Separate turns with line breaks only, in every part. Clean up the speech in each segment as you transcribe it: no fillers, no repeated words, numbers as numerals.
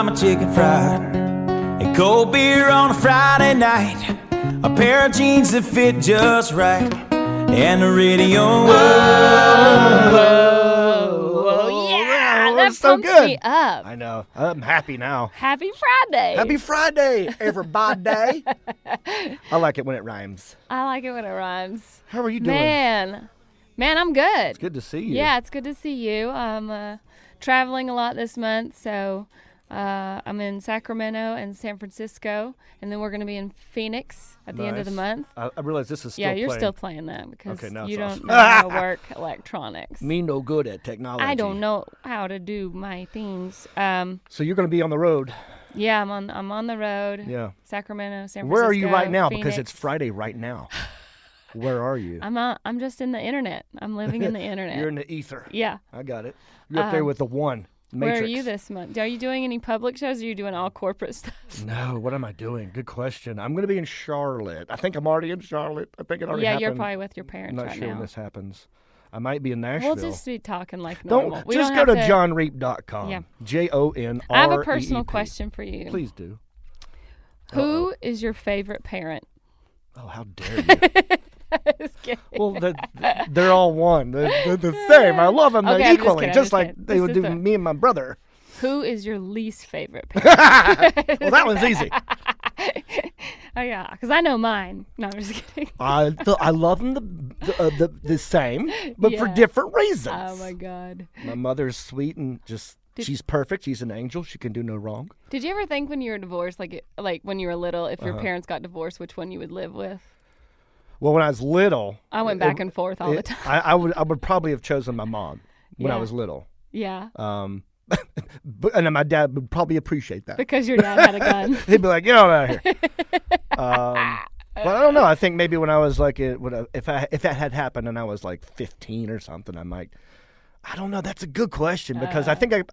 my chicken fried, a cold beer on a Friday night, a pair of jeans that fit just right, and the radio.
Whoa, yeah, that
so
pumps
good.
me up.
I know. I'm happy now.
Happy Friday.
Happy Friday, everybody. I like it when it rhymes.
I like it when it rhymes.
How are you doing?
Man, I'm good.
It's good to see you.
Yeah, it's good to see you. I'm traveling a lot this month, so I'm in Sacramento and San Francisco, and then we're going to be in Phoenix at the end of the month.
I realize this is still
Yeah, you're
playing.
still playing that because
Okay, now
you
it's
don't
off.
know how to work electronics.
Me no good at technology.
I don't know how to do my things.
So you're going to be on the road.
Yeah, I'm on the road.
Yeah.
Sacramento, San Francisco.
Where are you right now?
Phoenix.
Because it's Friday right now. Where are you?
I'm just in the internet. I'm living in the internet.
You're in the ether.
Yeah.
I got it. You're up there with the one. Matrix.
Where are you this month? Are you doing any public shows, or are you doing all corporate stuff?
No, what am I doing? Good question. I'm going to be in Charlotte. I think I'm already in Charlotte. I think it already happened.
Yeah, you're probably with your parents
I'm not
right
sure
now.
when this happens. I might be in Nashville.
We'll just be talking like normal.
Just go to johnreap.com.
Yeah.
JONREEP.
I have a personal question for you.
Please do.
Who is your favorite parent?
Oh, how dare you.
Just kidding.
Well, they're all one. They're the same. I love them
Okay, I'm just
equally,
kidding,
just
I'm
like
just
they
kidding.
would
This
do
is
me and my brother.
Who is your least favorite parent?
Well, that one's easy.
Oh, yeah, because I know mine. No, I'm just kidding.
I love them the same, but for
Yeah.
different reasons.
Oh, my God.
My mother's sweet and she's perfect. She's an angel. She can do no wrong.
Did you ever think when you were divorced, like when you were little, if your parents got divorced, which one you would live with?
Well, when I was little,
I went back and forth all the time.
I would probably have chosen my mom when I
Yeah.
was little.
Yeah.
And then my dad would probably appreciate that.
Because your dad had a gun.
He'd be like, "Get on out of here." But I don't know. I think maybe when I was like, if that had happened and I was like 15 or something, I might. I don't know. That's a good question because I think I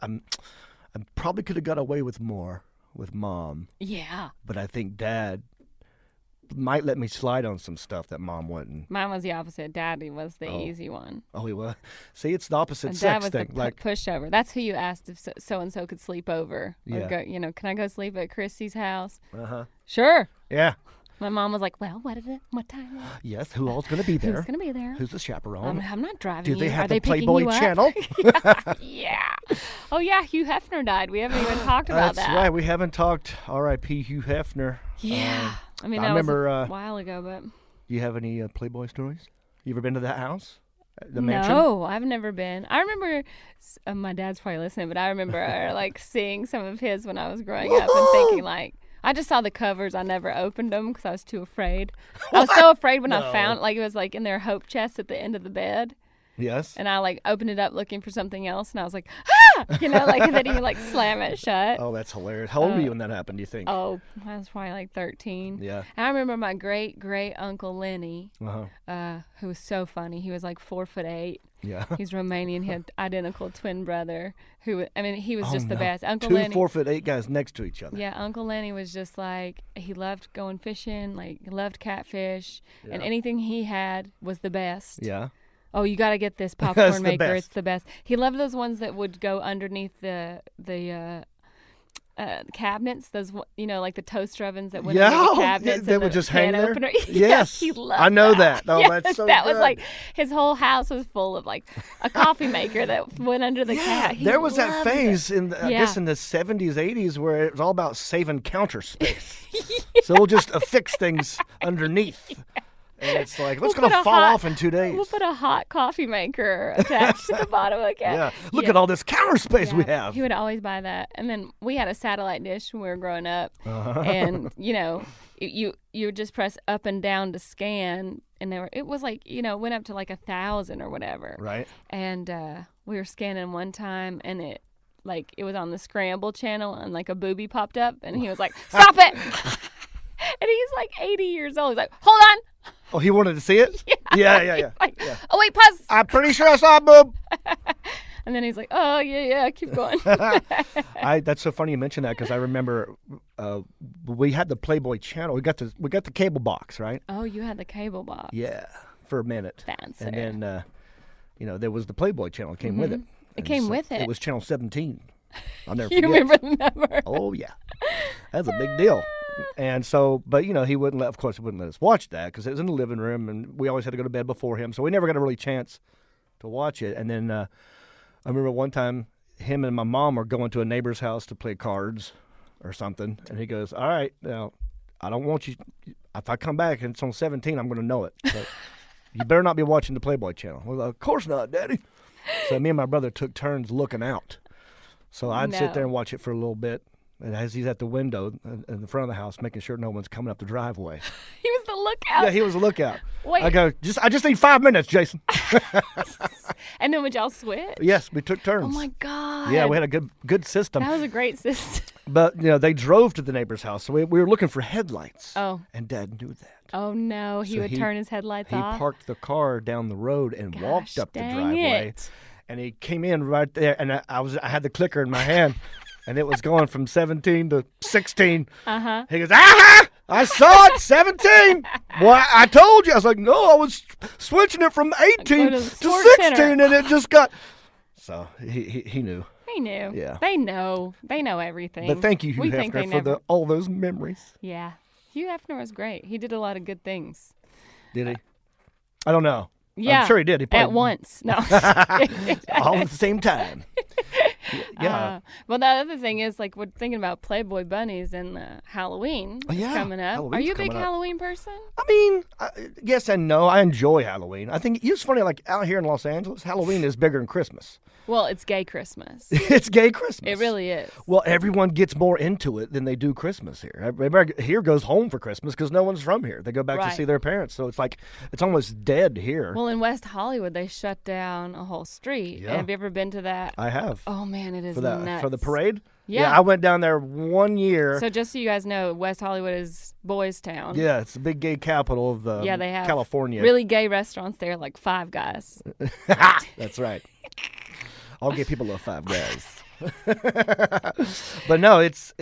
probably could have got away with more with mom.
Yeah.
But I think dad might let me slide on some stuff that mom wouldn't.
Mine was the opposite. Daddy was the easy one.
Oh, he was. See, it's the opposite
And
sex
Dad was
thing.
the
Like,
pushover. That's who you asked if so and so could sleep over. Or
Yeah.
go, can I go sleep at Christy's house?
uh-huh.
Sure.
Yeah.
My mom was like, well, what is it? What time is it?
Yes. Who all's going to be there?
Who's going to be there?
Who's the chaperone?
I'm not driving
Do
you.
they have
Are
the
they picking
Playboy
you up?
channel?
Yeah. Oh, yeah. Hugh Hefner died. We haven't even talked about
That's
that.
right. We haven't talked R.I.P. Hugh Hefner.
Yeah. I mean,
I
that
remember,
was a while ago, but.
You have any Playboy stories? You ever been to that house? The mansion?
No, I've never been. I remember, my dad's probably listening, but I remember like seeing some of his when I was growing up and thinking like, I just saw the covers. I never opened them because I was too afraid. I was so afraid when I found it was like in their hope chest at the end of the bed.
Yes.
And I like opened it up looking for something else, and I was like, and then you like slam it shut.
Oh, that's hilarious. How old were you when that happened, do you think?
Oh, I was probably like 13.
Yeah.
And I remember my great uncle Lenny,
Uh-huh.
who was so funny. He was like 4'8".
Yeah.
He's Romanian. He had identical twin brother he was just the best. Uncle
Two
Lenny.
4'8" guys next to each other.
Yeah, Uncle Lenny was just like, he loved going fishing, like loved catfish, and anything he had was the best.
Yeah.
Oh, you got to get this popcorn
the
maker.
best.
It's the best. He loved those ones that would go underneath the cabinets. Those like the toaster ovens that went under the cabinets.
They
and
would
the
just hang
can
there.
opener.
Yes,
he loved
I know that. Oh,
yes,
that's so
that
good.
was like his whole house was full of like a coffee maker that went under the cab.
There was that
loved
phase
it.
I guess in the 70s, 80s where it was all about saving counter space. So we'll just affix things underneath. And it's like, what's going to fall off in 2 days?
We'll put a hot coffee maker attached to the bottom of the cab.
Yeah. Look at all this counter space we have.
He would always buy that. And then we had a satellite dish when we were growing up.
Uh-huh.
And, you would just press up and down to scan. And it was like, it went up to like 1,000 or whatever.
Right.
And we were scanning one time and it was on the scramble channel and like a boobie popped up. And he was like, stop it. And he's like 80 years old. He's like, hold on.
Oh, he wanted to see it? Yeah.
Like, oh, wait, pause.
I'm pretty sure I saw a boob.
And then he's like, oh, yeah, keep going.
That's so funny you mention that because I remember we had the Playboy channel. We got the cable box, right?
Oh, you had the cable box.
Yeah, for a minute.
Fancy.
And then, there was the Playboy channel. It came with it.
It came with it.
It was channel 17. I'll never
You
forget.
remember the number?
Oh yeah, that's a big deal. And so, but he wouldn't let. Of course, he wouldn't let us watch that because it was in the living room, and we always had to go to bed before him, so we never got a really chance to watch it. And then I remember one time, him and my mom were going to a neighbor's house to play cards or something, and he goes, "All right, now I don't want you. If I come back and it's on 17, I'm going to know it. So you better not be watching the Playboy channel." Well, of course not, Daddy. So me and my brother took turns looking out. So I'd sit there and watch it for a little bit. And as he's at the window in the front of the house, making sure no one's coming up the driveway.
He was the lookout.
Yeah, he was a lookout.
Wait.
I go, I just need 5 minutes, Jason.
And then would y'all switch?
Yes, we took turns.
Oh my God.
Yeah, we had a good system.
That was a great system.
But they drove to the neighbor's house, so we were looking for headlights.
Oh.
And Dad knew that.
Oh no, he would turn his headlights off.
He parked the car down the road and walked up the
dang
driveway.
it.
And he came in right there, and I had the clicker in my hand. And it was going from 17 to 16.
Uh-huh.
He goes, I saw it, 17. Well, I told you. I was like, no, I was switching it from 18 to 16, and it just got. So he knew.
He knew.
Yeah.
They know. They know everything.
But thank you, Hugh Hefner, for all those memories.
Yeah. Hugh Hefner was great. He did a lot of good things.
Did he? I don't know.
Yeah.
I'm sure he did. He
at once. No.
All at the same time. Yeah.
Well, the other thing is, like, we're thinking about Playboy bunnies and Halloween is coming up.
Halloween's
Are you a big
coming up.
Halloween person?
I mean, yes and no. I enjoy Halloween. I think it's funny, like out here in Los Angeles, Halloween is bigger than Christmas.
Well, it's gay Christmas.
It's gay Christmas.
It really is.
Well, everyone gets more into it than they do Christmas here. Everybody here goes home for Christmas because no one's from here. They go back to see their parents. So it's like, it's almost dead here.
Well, in West Hollywood, they shut down a whole street.
Yeah.
Have you ever been to that?
I have.
Oh, man, it is
nuts. For the
nuts.
parade?
Yeah.
I went down there 1 year.
So just so you guys know, West Hollywood is Boys Town.
Yeah, it's the big gay capital of
they have
California.
Really gay restaurants there, like Five Guys.
That's right. All gay people love Five Guys. But no, it's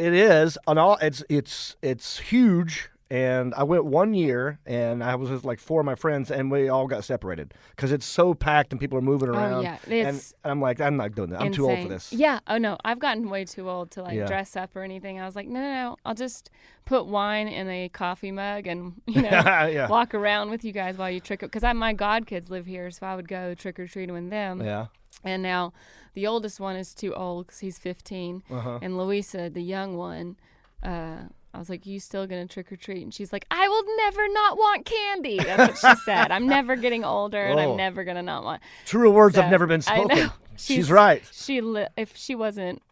huge. And I went 1 year, and I was with like 4 of my friends, and we all got separated because it's so packed and people are moving around.
Oh, yeah.
And I'm like, I'm not doing that. I'm too old for this.
Yeah. Oh, no. I've gotten way too old to dress up or anything. I was like, no. I'll just put wine in a coffee mug and, walk around with you guys while you trick or because my godkids live here, so I would go trick-or-treating with them.
Yeah.
And now the oldest one is too old because he's 15. Uh-huh. And Louisa, the young one, I was like, you still going to trick or treat? And she's like, I will never not want candy. That's what she said. I'm never getting older and I'm never going to not want.
Truer words have never been spoken. She's right.
If she wasn't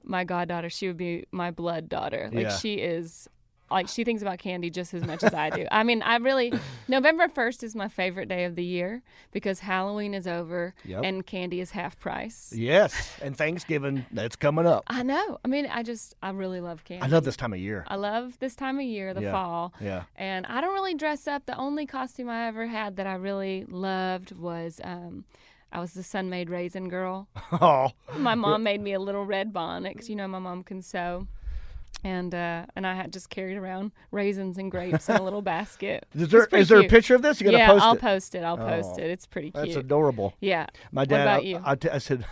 my goddaughter, she would be my blood daughter. Like she is, like she thinks about candy just as much as I do. I mean, November 1st is my favorite day of the year because Halloween is over and candy is half price.
Yes, and Thanksgiving, that's coming up.
I know. I mean, I really love candy.
I love this time of year.
I love this time of year, the fall.
Yeah.
And I don't really dress up. The only costume I ever had that I really loved was I was the Sun-Made Raisin Girl.
Oh.
My mom made me a little red bonnet because my mom can sew. And I had just carried around raisins and grapes in a little basket.
Is there a picture of this? You gotta post it.
I'll post it. I'll post it. It's pretty cute.
That's adorable.
Yeah.
My dad.
What about you?
I said,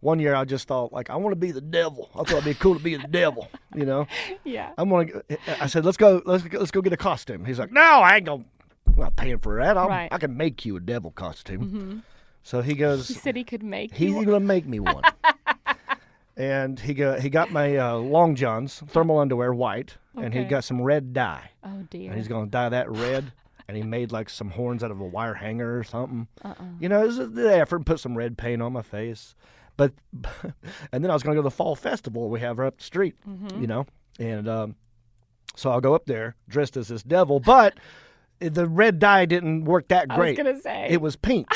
1 year I just thought like I want to be the devil. I thought it'd be cool to be the devil.
Yeah.
I said let's go get a costume. He's like, no, I'm not paying for that. I can make you a devil costume. Mm-hmm. So he goes.
He said he could make.
He's gonna make me one. And he got my long johns, thermal underwear, white, and he got some red dye.
Oh dear!
And he's gonna dye that red, and he made like some horns out of a wire hanger or something. It was the effort and put some red paint on my face, and then I was gonna go to the fall festival we have right up the street, and so I'll go up there dressed as this devil, but the red dye didn't work that great.
I was gonna say
it was pink.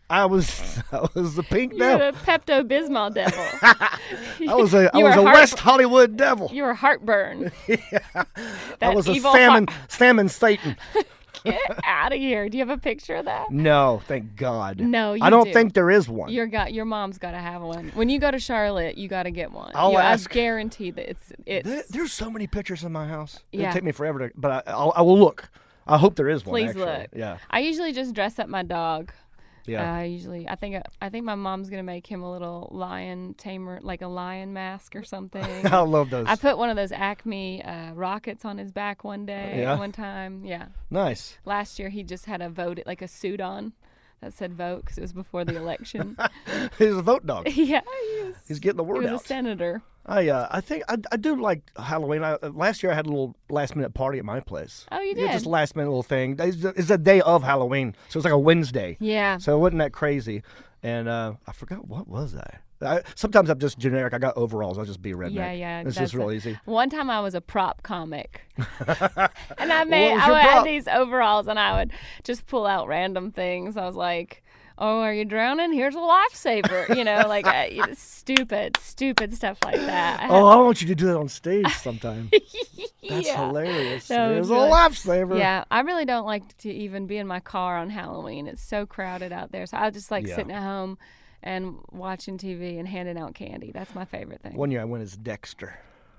I was the pink devil.
You're the Pepto-Bismol devil.
I was a West Hollywood devil.
You were heartburn.
I was a salmon Satan.
Get out of here. Do you have a picture of that?
No, thank God.
No, you
I don't think there is one.
Your mom's got to have one. When you go to Charlotte, you got to get one.
I'll ask.
I guarantee that it's.
There's so many pictures in my house.
Yeah.
It'll take me forever but I will look. I hope there is one.
Please
actually.
look.
Yeah.
I usually just dress up my dog.
Yeah.
I think my mom's gonna make him a little lion tamer, like a lion mask or something.
I love those.
I put one of those Acme rockets on his back one time. Yeah.
Nice.
Last year he just had like a suit on that said vote because it was before the election.
He's a vote dog.
Yeah,
He's getting the word
he was
out.
a senator.
I think I do like Halloween. Last year I had a little last minute party at my place.
Oh, you
Yeah,
did?
just a last minute little thing. It's a day of Halloween, so it's like a Wednesday.
Yeah.
So it wasn't that crazy. And I forgot, what was I? Sometimes I'm just generic. I got overalls. I'll just be a redneck.
Yeah.
It's just real easy.
One time I was a prop comic. And I
was your
had
prop?
these overalls and I would just pull out random things. I was like, oh, are you drowning? Here's a lifesaver. Like stupid stuff like that.
I want you to do that on stage sometime. That's hilarious. There's a lifesaver.
Yeah, I really don't like to even be in my car on Halloween. It's so crowded out there. So I just like sitting at home and watching TV and handing out candy. That's my favorite thing.
One year I went as Dexter.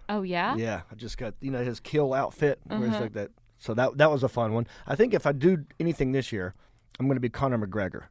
Oh, yeah?
Yeah, I just got, his kill outfit. Where it's like that. So that was a fun one. I think if I do anything this year, I'm going to be Conor McGregor.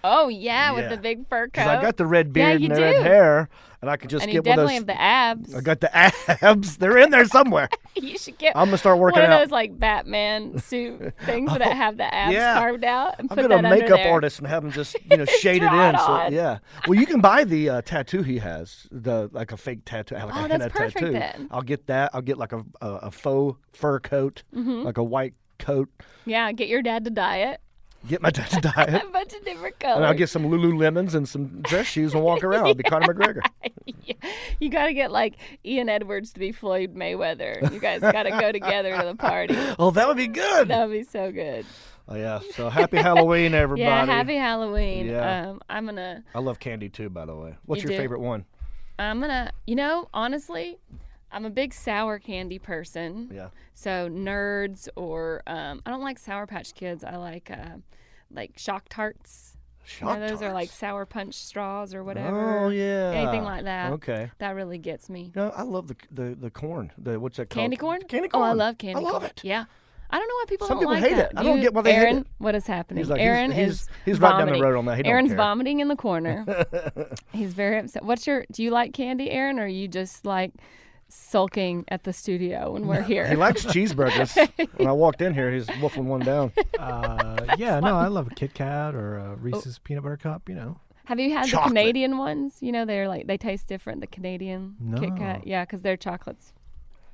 Oh, yeah, with the big fur coat.
Because I got the red beard
you
and the
do.
red hair, and I could just
And
get
you definitely
one of those.
have the abs.
I got the abs. They're in there somewhere.
You should get
I'm going to start working
one
out.
of those like Batman suit things that have the abs carved out and
I'll
put
get
that
a
under
makeup
there.
artist and have him just shade it
Draw
in.
it
So
on.
yeah. Well, you can buy the tattoo he has, like a fake tattoo, like a henna
that's perfect
tattoo.
then.
I'll get that. I'll get like a faux fur coat, like a white coat.
Yeah, get your dad to dye it.
Get my dad to dye it.
A bunch of different colors.
And I'll get some Lululemons and some dress shoes and walk around. I'll be Conor McGregor.
You got to get like Ian Edwards to be Floyd Mayweather. You guys got to go together to the party.
Oh, that would be good.
That would be so good.
Oh, yeah. So happy Halloween, everybody.
Yeah, happy Halloween.
Yeah.
I
love candy too, by the way. What's
You
your
do?
favorite one?
Honestly, I'm a big sour candy person.
Yeah.
So Nerds or I don't like Sour Patch Kids. I like Shock Tarts. Those are like sour punch straws or whatever.
Oh, yeah.
Anything like that.
Okay.
That really gets me.
No, I love the corn. What's that called?
Candy corn?
Candy corn.
Oh, I love candy corn.
I love it.
Yeah. I don't know why people
Some
don't
people
like
hate
that.
it. I don't get why they hate
Aaron,
it.
what is happening?
He's like,
Aaron
he's
is
right down the
vomiting.
road on that. He don't
Aaron's
care.
vomiting in the corner. He's very upset. Do you like candy, Aaron, or are you just like sulking at the studio when we're here?
He likes cheeseburgers. When I walked in here, he's wolfing one down.
I love a Kit Kat or a Reese's peanut butter cup.
Have you had
Chocolate.
the Canadian ones? They're like they taste different. The Canadian Kit Kat, yeah, because their chocolate's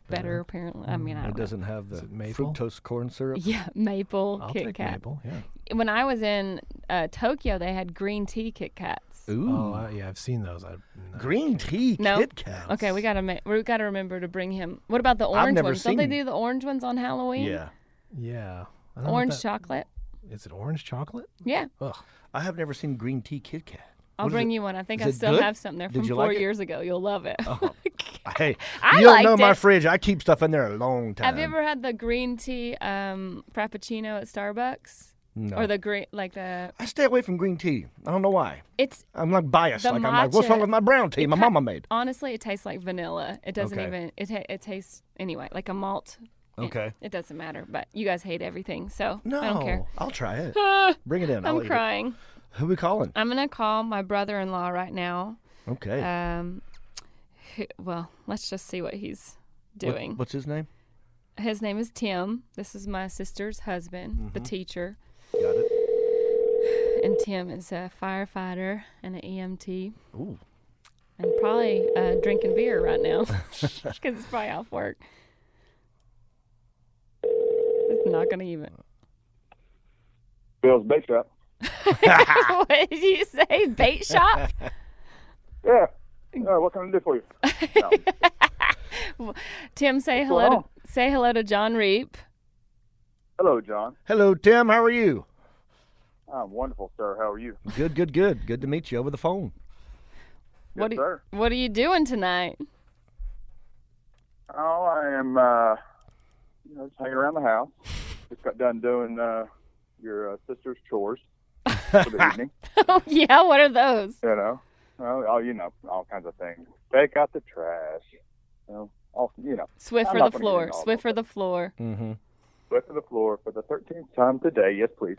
better apparently. I mean, I don't
It
know.
doesn't have the
it maple?
fructose corn syrup.
Yeah, maple
I'll
Kit
take
Kat.
maple. Yeah.
When I was in Tokyo, they had green tea Kit Kats.
Ooh.
Oh, I've seen those.
Green tea
No.
Kit Kats.
Okay, we gotta remember to bring him. What about the orange
never
ones? Don't they
seen-
do the orange ones on Halloween?
Yeah.
Yeah. I don't know
Orange
what
chocolate.
Is it orange chocolate?
Yeah,
Ugh.
I have never seen green tea Kit Kat.
I'll
What is
bring
it?
you one. I think
Is
I
it
still
good?
have some there
Did
from
you
4
like it?
years ago. You'll love it.
Hey,
I
you don't know
liked
my
it.
fridge. I keep stuff in there a long time.
Have you ever had the green tea frappuccino at Starbucks?
No.
Or the green, like the
I stay away from green tea. I don't know why.
it's
I'm like biased.
The
I'm like, what's
matcha-
wrong with my brown tea? My mama made.
honestly it tastes like vanilla. It doesn't
Okay.
even it tastes anyway like a malt.
Okay.
It doesn't matter, but you guys hate everything, so
No,
I don't care.
I'll try it. Bring it in. I'll
I'm
eat it.
crying.
Who we calling?
I'm gonna call my brother-in-law right now.
Okay.
Well, let's just see what he's doing.
What's his name?
His name is Tim. This is my sister's husband, the teacher.
Got it.
And Tim is a firefighter and an EMT.
Ooh.
And probably drinking beer right now because it's probably off work. It's not going to even.
Bill's Bake Shop.
What did you say? Bait shop?
Yeah. What can I do for you? No.
Tim, say
What's going
hello to John Reap.
Hello, John.
Hello, Tim. How are you?
I'm wonderful, sir. How are you?
Good, good, good. Good to meet you over the phone.
Yes, sir.
What are you doing tonight?
Oh, I am, just hanging around the house. Just got done doing your sister's chores for the evening.
Oh, yeah? What are those?
Well, all kinds of things. Take out the trash.
Swift
I'm
for
not
the
gonna get
floor.
into all
Swift
those
for the floor.
Mm-hmm.
Swept to the floor for the 13th time today. Yes, please.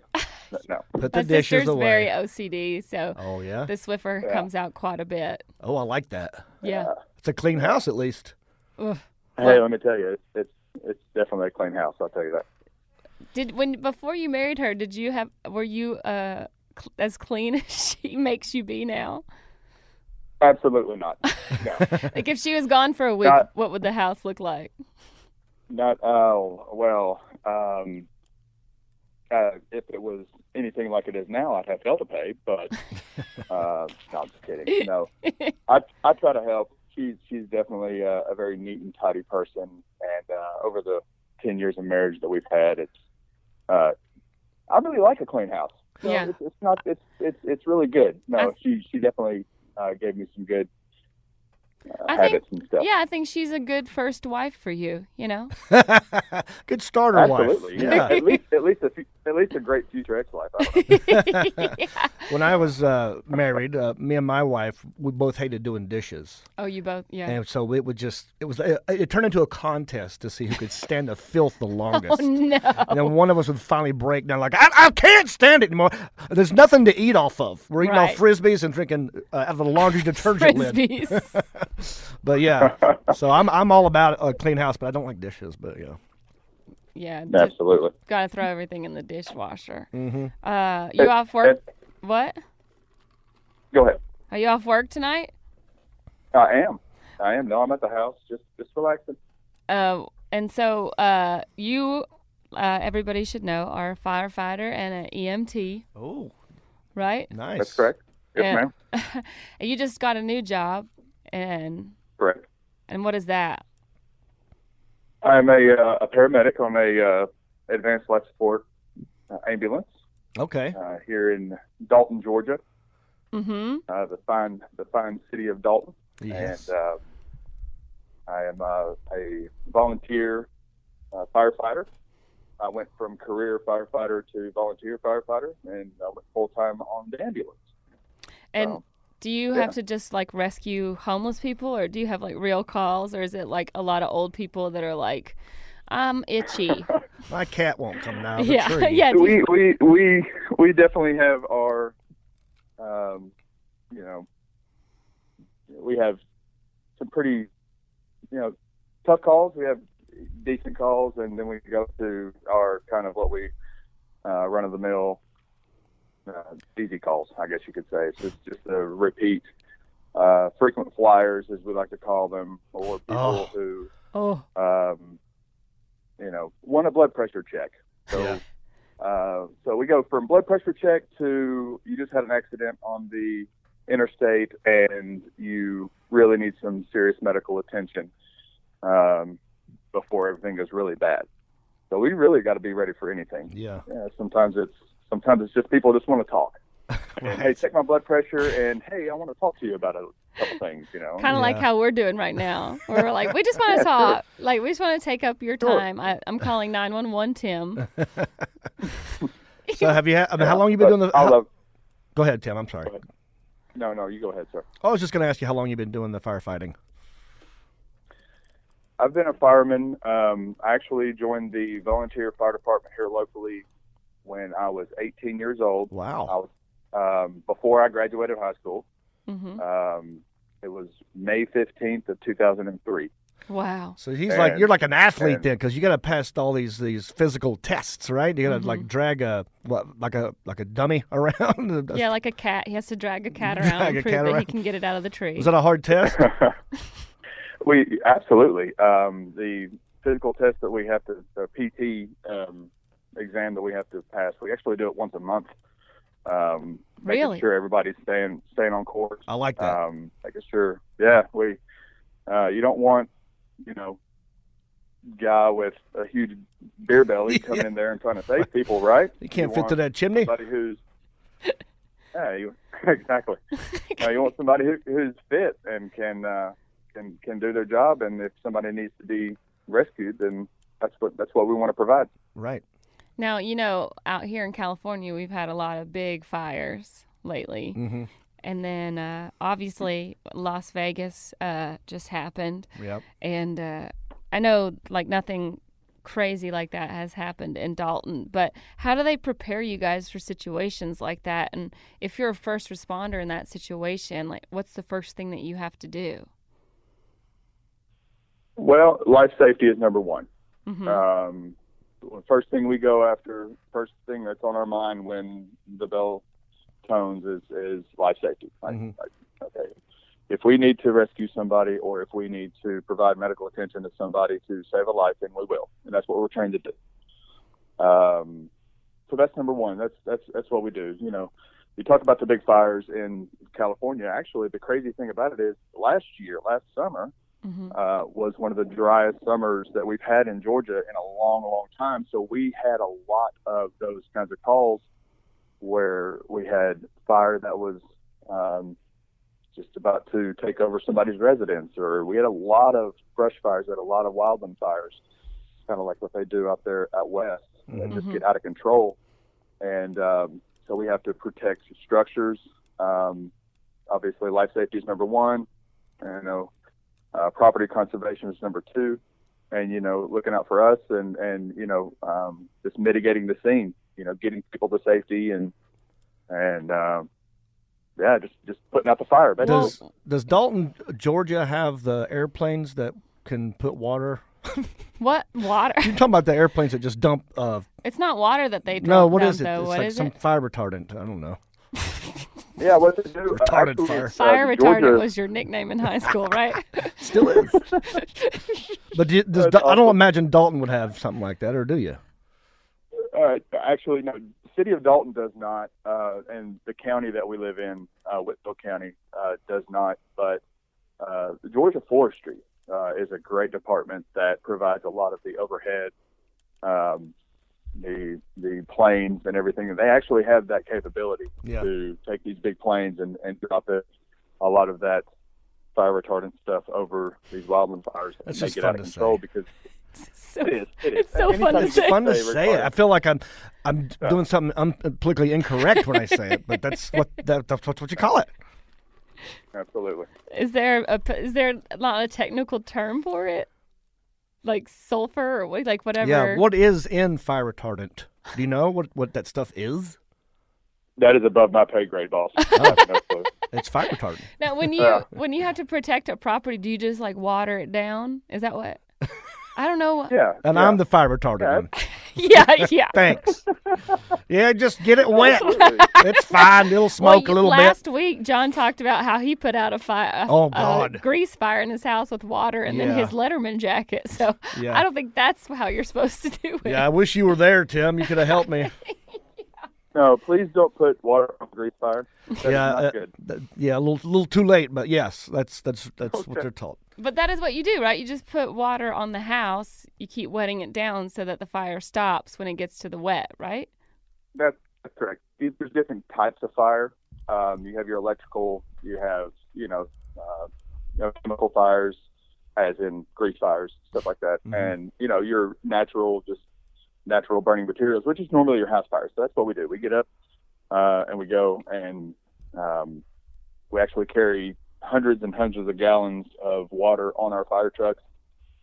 No.
Put the
My
dishes
sister's
away.
very OCD, so
Oh yeah.
the Swiffer
Yeah.
comes out quite a bit.
Oh, I like that.
Yeah.
It's a clean house at least.
Ugh.
Hey, let me tell you, it's definitely a clean house. I'll tell you that.
Before you married her, were you as clean as she makes you be now?
Absolutely not. No.
Like if she was gone for a week, what would the house look like?
Not. Oh well. If it was anything like it is now, I'd have hell to pay. But no, I'm just kidding. No, I try to help. She's definitely a very neat and tidy person, and over the 10 years of marriage that we've had, I really like a clean house. So
Yeah.
it's really good. No, she definitely gave me some good habits and stuff.
Yeah, I think she's a good first wife for you. You know.
Good starter wife.
Absolutely. Yeah. At least a great future ex-wife. I don't know.
Yeah.
When I was married, me and my wife, we both hated doing dishes.
Oh, you both. Yeah.
And so it turned into a contest to see who could stand the filth the longest.
Oh no.
And then one of us would finally break down like, I can't stand it anymore. There's nothing to eat off of. We're eating
Right.
off Frisbees and drinking out of a laundry detergent lid.
Frisbees.
But yeah, so I'm all about a clean house, but I don't like dishes. But yeah.
Yeah.
Absolutely.
Gotta throw everything in the dishwasher.
Mm-hmm.
You off work? What?
Go ahead.
Are you off work tonight?
I am. No, I'm at the house, just relaxing.
And so you, everybody should know, are a firefighter and an EMT,
Oh,
right?
nice.
That's correct. Yes, ma'am.
And you just got a new job, and
Correct.
what is that?
I'm a paramedic on a advanced life support ambulance
Okay.
here in Dalton, Georgia.
Mm-hmm.
The fine city of Dalton.
Yes.
And I am a volunteer firefighter. I went from career firefighter to volunteer firefighter, and I went full time on the ambulance.
And
So,
do you have to just like rescue homeless people, or do you have like real calls, or is it like a lot of old people that are like, I'm itchy?
My cat won't come down the
Yeah,
tree.
yeah.
we definitely have our, we have some pretty, tough calls. We have decent calls, and then we go to our kind of what we run of the mill easy calls, I guess you could say. It's just a repeat, frequent flyers, as we like to call them, or people who
Oh,
want a blood pressure check. So, so we go from blood pressure check to you just had an accident on the interstate and you really need some serious medical attention before everything goes really bad. So we really got to be ready for anything.
Yeah.
Sometimes it's just people just want to talk. And, hey, check my blood pressure, and hey, I want to talk to you about a couple things.
kind of like how we're doing right now. Where we're like, we just want to talk. Like, we just want to take up your time. I'm calling 911, Tim.
So have you? How long you been doing the? Go ahead, Tim. I'm sorry.
Go ahead. No, you go ahead, sir.
I was just going to ask you how long you've been doing the firefighting.
I've been a fireman. I actually joined the volunteer fire department here locally when I was 18 years old.
Wow.
I was before I graduated high school.
Mm-hmm.
It was May 15th of 2003.
Wow.
So you're like an athlete then, because you got to pass all these physical tests, right? You got to like drag like a dummy around.
Yeah, like a cat. He has to drag a cat
Drag
around
a
and prove
cat
that he
around.
can get it out of the tree.
Was that a hard test?
We absolutely the physical test that we have to, the PT exam that we have to pass. We actually do it once a month.
Really?
Making sure everybody's staying on course.
I like that.
Making sure, we you don't want guy with a huge beer belly coming in there and trying to save people, right?
You can't fit
want
to that chimney.
Somebody who's exactly. You want somebody who's fit and can do their job, and if somebody needs to be rescued, then that's what we want to provide.
Right.
Now, out here in California, we've had a lot of big fires lately.
Mm-hmm.
And then, obviously, Las Vegas just happened.
Yep.
And I know, like, nothing crazy like that has happened in Dalton. But how do they prepare you guys for situations like that? And if you're a first responder in that situation, like what's the first thing that you have to do?
Well, life safety is number one.
Mm-hmm.
The first thing we go after, first thing that's on our mind when the bell tones is life safety. Okay, if we need to rescue somebody or if we need to provide medical attention to somebody to save a life, then we will, and that's what we're trained to do. So that's number one. That's what we do. You know, you talk about the big fires in California. Actually, the crazy thing about it is last summer, was one of the driest summers that we've had in Georgia in a long, long time. So we had a lot of those kinds of calls where we had fire that was just about to take over somebody's residence, or we had a lot of brush fires, a lot of wildland fires, kind of like what they do out there out west, that just get out of control. And so we have to protect structures. Obviously, life safety is number one. You know, property conservation is number two, and you know, looking out for us and you know, just mitigating the scene. You know, getting people to safety and yeah, just putting out the fire.
Does Dalton, Georgia, have the airplanes that can put water?
What water?
You're talking about the airplanes that just dump.
It's not water that they dump.
No, what is it?
Though.
It's
What
like
is
some
it?
fire retardant. I don't know.
Yeah, what they do?
Retarded
actually,
fire.
Fire retardant
Georgia,
was your nickname in high school, right?
Still is. But I don't imagine Dalton would have something like that, or do you?
Actually, no. The city of Dalton does not, and the county that we live in, Whitfield County, does not. But the Georgia Forestry is a great department that provides a lot of the overhead, the planes and everything. And they actually have that capability to take these big planes and drop a lot of that fire retardant stuff over these wildland fires and
That's
make
just
it
fun
out of
to
control
say.
because
So,
it is.
it's so fun to
It's
say.
fun to say it. I feel like I'm doing something politically incorrect when I say it, but that's what you call it.
Absolutely.
Is there not a technical term for it? Like sulfur or like whatever?
Yeah. What is in fire retardant? Do you know what that stuff is?
That is above my pay grade, boss. I have no clue.
It's fire retardant.
Now, when you have to protect a property, do you just like water it down? Is that what? I don't know.
Yeah.
And I'm the fire retardant one.
Yeah.
Thanks. Yeah, just get it wet.
Absolutely.
It's fine. It'll smoke a little bit.
Last week, John talked about how he put out a grease fire in his house with water and then his Letterman jacket. So I don't think that's how you're supposed to do it.
Yeah, I wish you were there, Tim. You could have helped me.
No, please don't put water on grease fire. That's not good.
A little too late, but yes, that's what they're taught.
But that is what you do, right? You just put water on the house. You keep wetting it down so that the fire stops when it gets to the wet, right?
That's correct. There's different types of fire. You have your electrical. You have chemical fires, as in grease fires, stuff like that, and your natural burning materials, which is normally your house fires. So that's what we do. We get up and we go and we actually carry hundreds and hundreds of gallons of water on our fire trucks,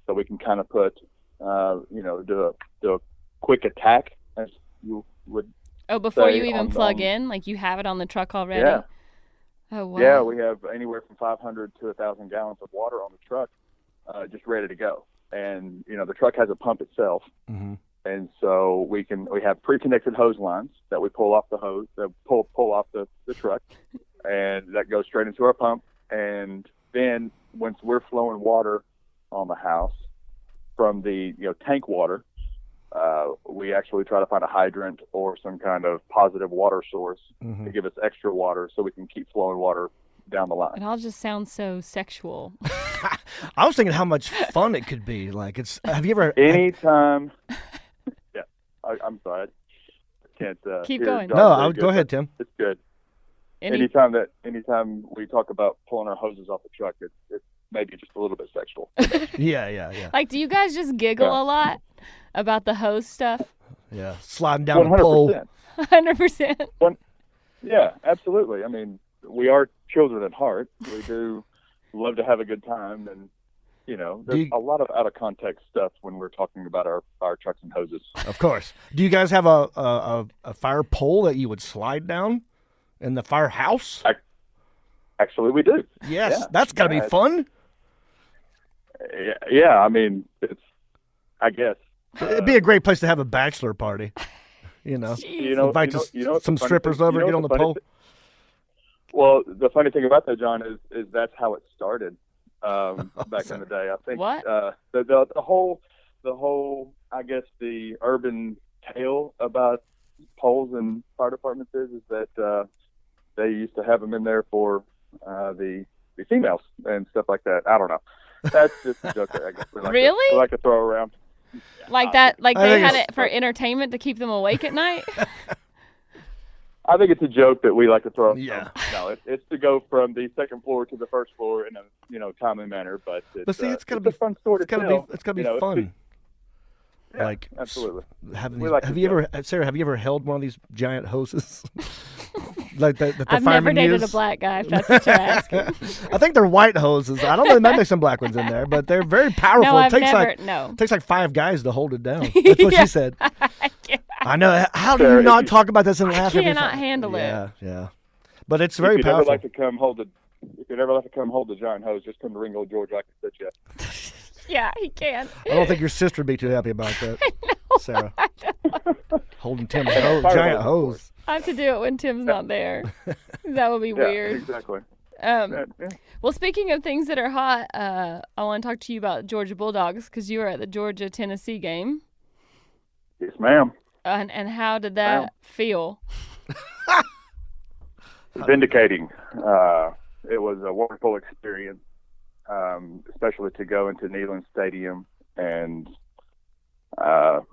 so we can kind of put, do a quick attack, as you would.
Oh, before you even plug in, like you have it on the truck already.
Yeah.
Oh wow.
Yeah, we have anywhere from 500 to 1,000 gallons of water on the truck, just ready to go. And the truck has a pump itself, and so we have pre-connected hose lines that we pull off the hose, pull off the truck, and that goes straight into our pump. And then once we're flowing water on the house from the tank water, we actually try to find a hydrant or some kind of positive water source to give us extra water so we can keep flowing water down the line.
It all just sounds so sexual.
I was thinking how much fun it could be. Like have you ever
anytime? Yeah, I'm sorry, I can't.
Keep going.
No, go ahead, Tim.
It's good. Anytime we talk about pulling our hoses off the truck, it's maybe just a little bit sexual.
Yeah.
Like, do you guys just giggle a lot about the hose stuff?
Yeah, sliding down
100%.
the pole.
100%.
Yeah, absolutely. I mean, we are children at heart. We do love to have a good time, and there's a lot of out of context stuff when we're talking about our trucks and hoses.
Of course. Do you guys have a fire pole that you would slide down in the firehouse?
Actually, we do.
Yes, that's got to be fun.
Yeah, I mean, I guess.
It'd be a great place to have a bachelor party. Invite some strippers over, get on the pole.
Well, the funny thing about that, John, is that's how it started back in the day. I think
what?
The whole, I guess, the urban tale about poles and fire departments is that they used to have them in there for the females and stuff like that. I don't know. That's just a joke that I guess we like to throw around.
Like that, like they had it for entertainment to keep them awake at night?
I think it's a joke that we like to throw.
Yeah.
No, it's to go from the second floor to the first floor in a timely manner. But
see, it's
a fun story to tell.
It's gonna be fun.
Yeah,
like
absolutely.
Sarah, have you ever held one of these giant hoses? Like the
I've never dated a black guy, if that's what you're asking.
I think they're white hoses. I don't know. There might be some black ones in there, but they're very powerful.
No,
it takes like 5 guys to hold it down. That's what she said. I know. How do you not talk about this and laugh?
I cannot handle it.
Yeah. But it's very powerful.
If you'd ever like to come hold the giant hose, just come to Ringo, Georgia. I can set you up.
Yeah, he can.
I don't think your sister would be too happy about that, Sarah. Holding Tim's giant hose.
I have to do it when Tim's not there. That would be weird.
Exactly.
Well, speaking of things that are hot, I want to talk to you about Georgia Bulldogs because you were at the Georgia-Tennessee game.
Yes, ma'am.
And how did that feel?
Vindicating. It was a wonderful experience, especially to go into Neyland Stadium and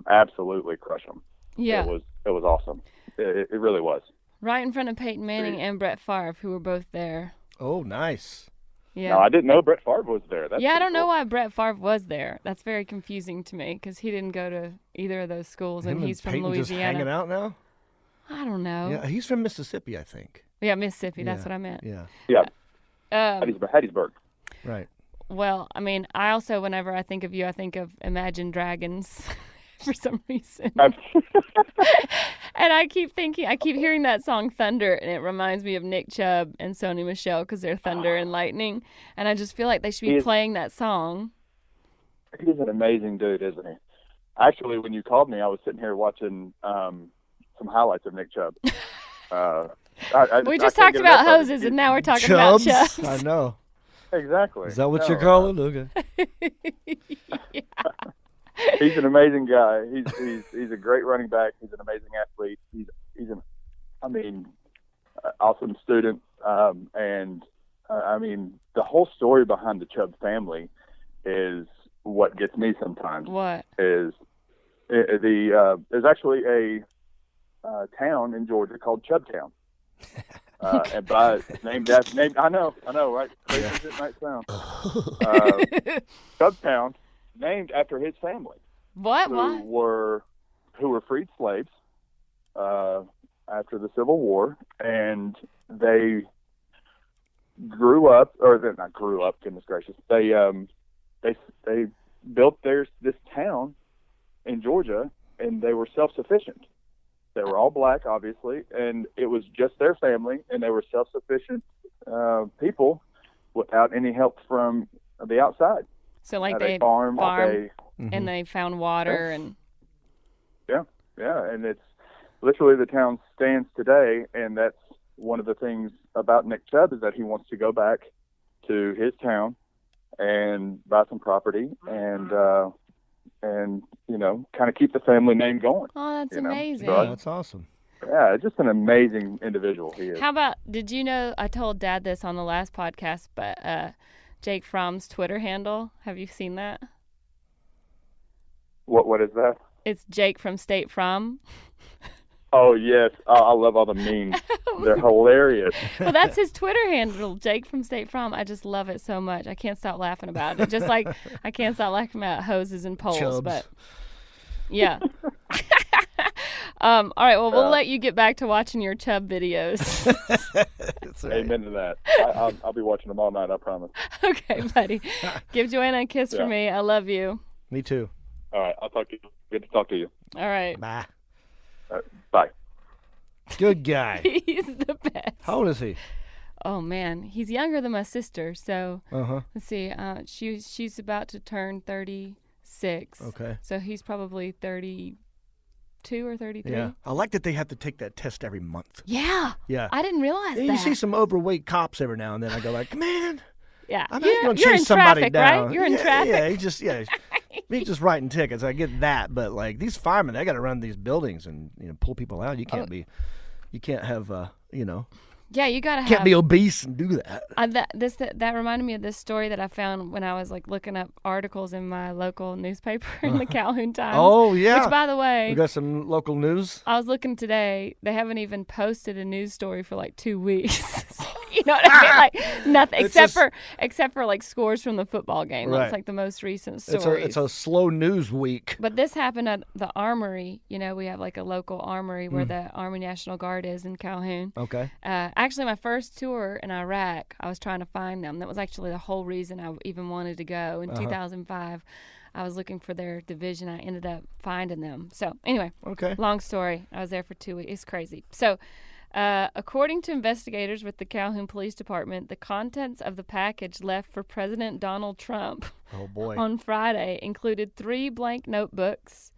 absolutely crush them.
Yeah.
It was awesome. It really was.
Right in front of Peyton Manning and Brett Favre, who were both there.
Oh, nice.
Yeah.
No, I didn't know Brett Favre was there.
I don't know why Brett Favre was there. That's very confusing to me because he didn't go to either of those schools, and he's from
Peyton
Louisiana.
Just hanging out now?
I don't know.
Yeah, he's from Mississippi, I think.
Yeah, Mississippi. That's what I meant.
Yeah.
Yeah. Hattiesburg.
Right.
Well, I mean, I also, whenever I think of you, I think of Imagine Dragons for some reason. And I keep hearing that song Thunder, and it reminds me of Nick Chubb and Sony Michelle because they're thunder and lightning. And I just feel like they should be playing that song.
He's an amazing dude, isn't he? Actually, when you called me, I was sitting here watching some highlights of Nick Chubb.
We just talked about hoses, and now we're talking about Chubs.
I know.
Exactly.
Is that what you're calling? Okay.
Yeah. He's an amazing guy. He's a great running back. He's an amazing athlete. He's an awesome student. And the whole story behind the Chubb family is what gets me sometimes.
What
is there's actually a town in Georgia called Chubtown. Named I know, right? Crazy as it might sound. Chubtown, named after his family.
What?
Who were freed slaves after the Civil War, and they grew up, or they're not grew up. Goodness gracious! They built this town in Georgia, and they were self-sufficient. They were all black, obviously, and it was just their family, and they were self-sufficient people without any help from the outside.
So, like
they
farm and they found water and.
Yeah, and it's literally the town stands today, and that's one of the things about Nick Chubb is that he wants to go back to his town and buy some property and kind of keep the family name going.
Oh, that's amazing.
So that's awesome.
Yeah, just an amazing individual he is.
How about, did you know, I told Dad this on the last podcast, but Jake Fromm's Twitter handle, have you seen that?
What is that?
It's Jake from State From.
Oh, yes. I love all the memes. They're hilarious.
Well, that's his Twitter handle, Jake from State From. I just love it so much. I can't stop laughing about it. Just like I can't stop laughing about hoses and poles.
Chubs.
But yeah. All right. Well, we'll let you get back to watching your Chub videos.
That's right.
Amen to that. I'll be watching them all night, I promise.
Okay, buddy. Give Joanna a kiss for
Yeah.
me. I love you.
Me too.
All right, I'll talk to you. Good to talk to you.
All right.
Bye.
All right, bye.
Good guy.
He's the best.
How old is he?
Oh man, he's younger than my sister. So
Uh-huh.
let's see. She's about to turn 36.
Okay.
So he's probably 32 or 33.
Yeah. I like that they have to take that test every month.
Yeah.
Yeah.
I didn't realize
And
that.
you see some overweight cops every now and then. I go like, man,
Yeah.
I'm not going to
You're
chase
in
somebody
traffic,
down.
right? You're in
yeah,
traffic.
he's just writing tickets. I get that, but like these firemen, they got to run these buildings and pull people out. You can't you can't have
Yeah, you gotta have.
can't be obese and do that.
That reminded me of this story that I found when I was like looking up articles in my local newspaper in the Calhoun Times.
Oh yeah.
Which, by the way,
We got some local news.
I was looking today. They haven't even posted a news story for like 2 weeks. You know what I mean? Like nothing
It's
except for like scores from the football game.
Right.
That's like the most recent story.
It's a slow news week.
But this happened at the Armory. You know, we have like a local armory where the Army National Guard is in Calhoun.
Okay.
Actually, my first tour in Iraq, I was trying to find them. That was actually the whole reason I even wanted to go. In 2005, I was looking for their division. I ended up finding them. So anyway,
Okay.
long story. I was there for 2 weeks. It's crazy. So according to investigators with the Calhoun Police Department, the contents of the package left for President Donald Trump
Oh boy.
on Friday included 3 blank notebooks,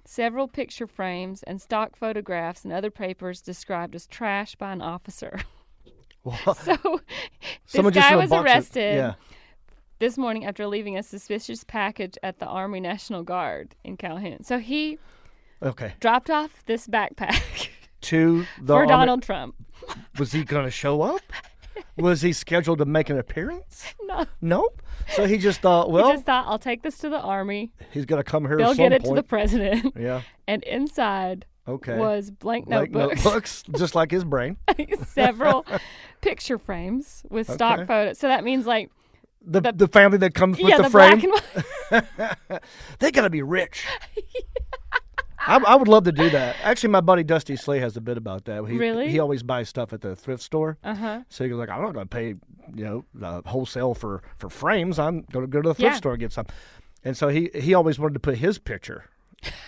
several picture frames, and stock photographs and other papers described as trash by an officer.
Well,
So
someone
this
just
guy
in a
was
box of-
arrested
yeah.
this morning after leaving a suspicious package at the Army National Guard in Calhoun. So he
Okay.
dropped off this backpack
To the
for
Army-
Donald Trump.
Was he going to show up? Was he scheduled to make an appearance?
No.
Nope. So he just thought, well,
He just thought, I'll take this to the Army.
he's going to come here
They'll
at some
get it
point.
to the president.
Yeah.
And inside
Okay.
was blank
Like
notebooks.
notebooks, just like his brain.
Several picture frames with stock
Okay.
photos. So that means like
The family that comes with
yeah,
the
the
frame,
black and white.
they got to be rich. I would love to do that. Actually, my buddy Dusty Slay has a bit about that.
Really?
He always buys stuff at the thrift store.
Uh-huh.
So he goes like, I'm not going to pay, wholesale for frames. I'm going to go to the thrift
Yeah.
store and get some. And so he always wanted to put his picture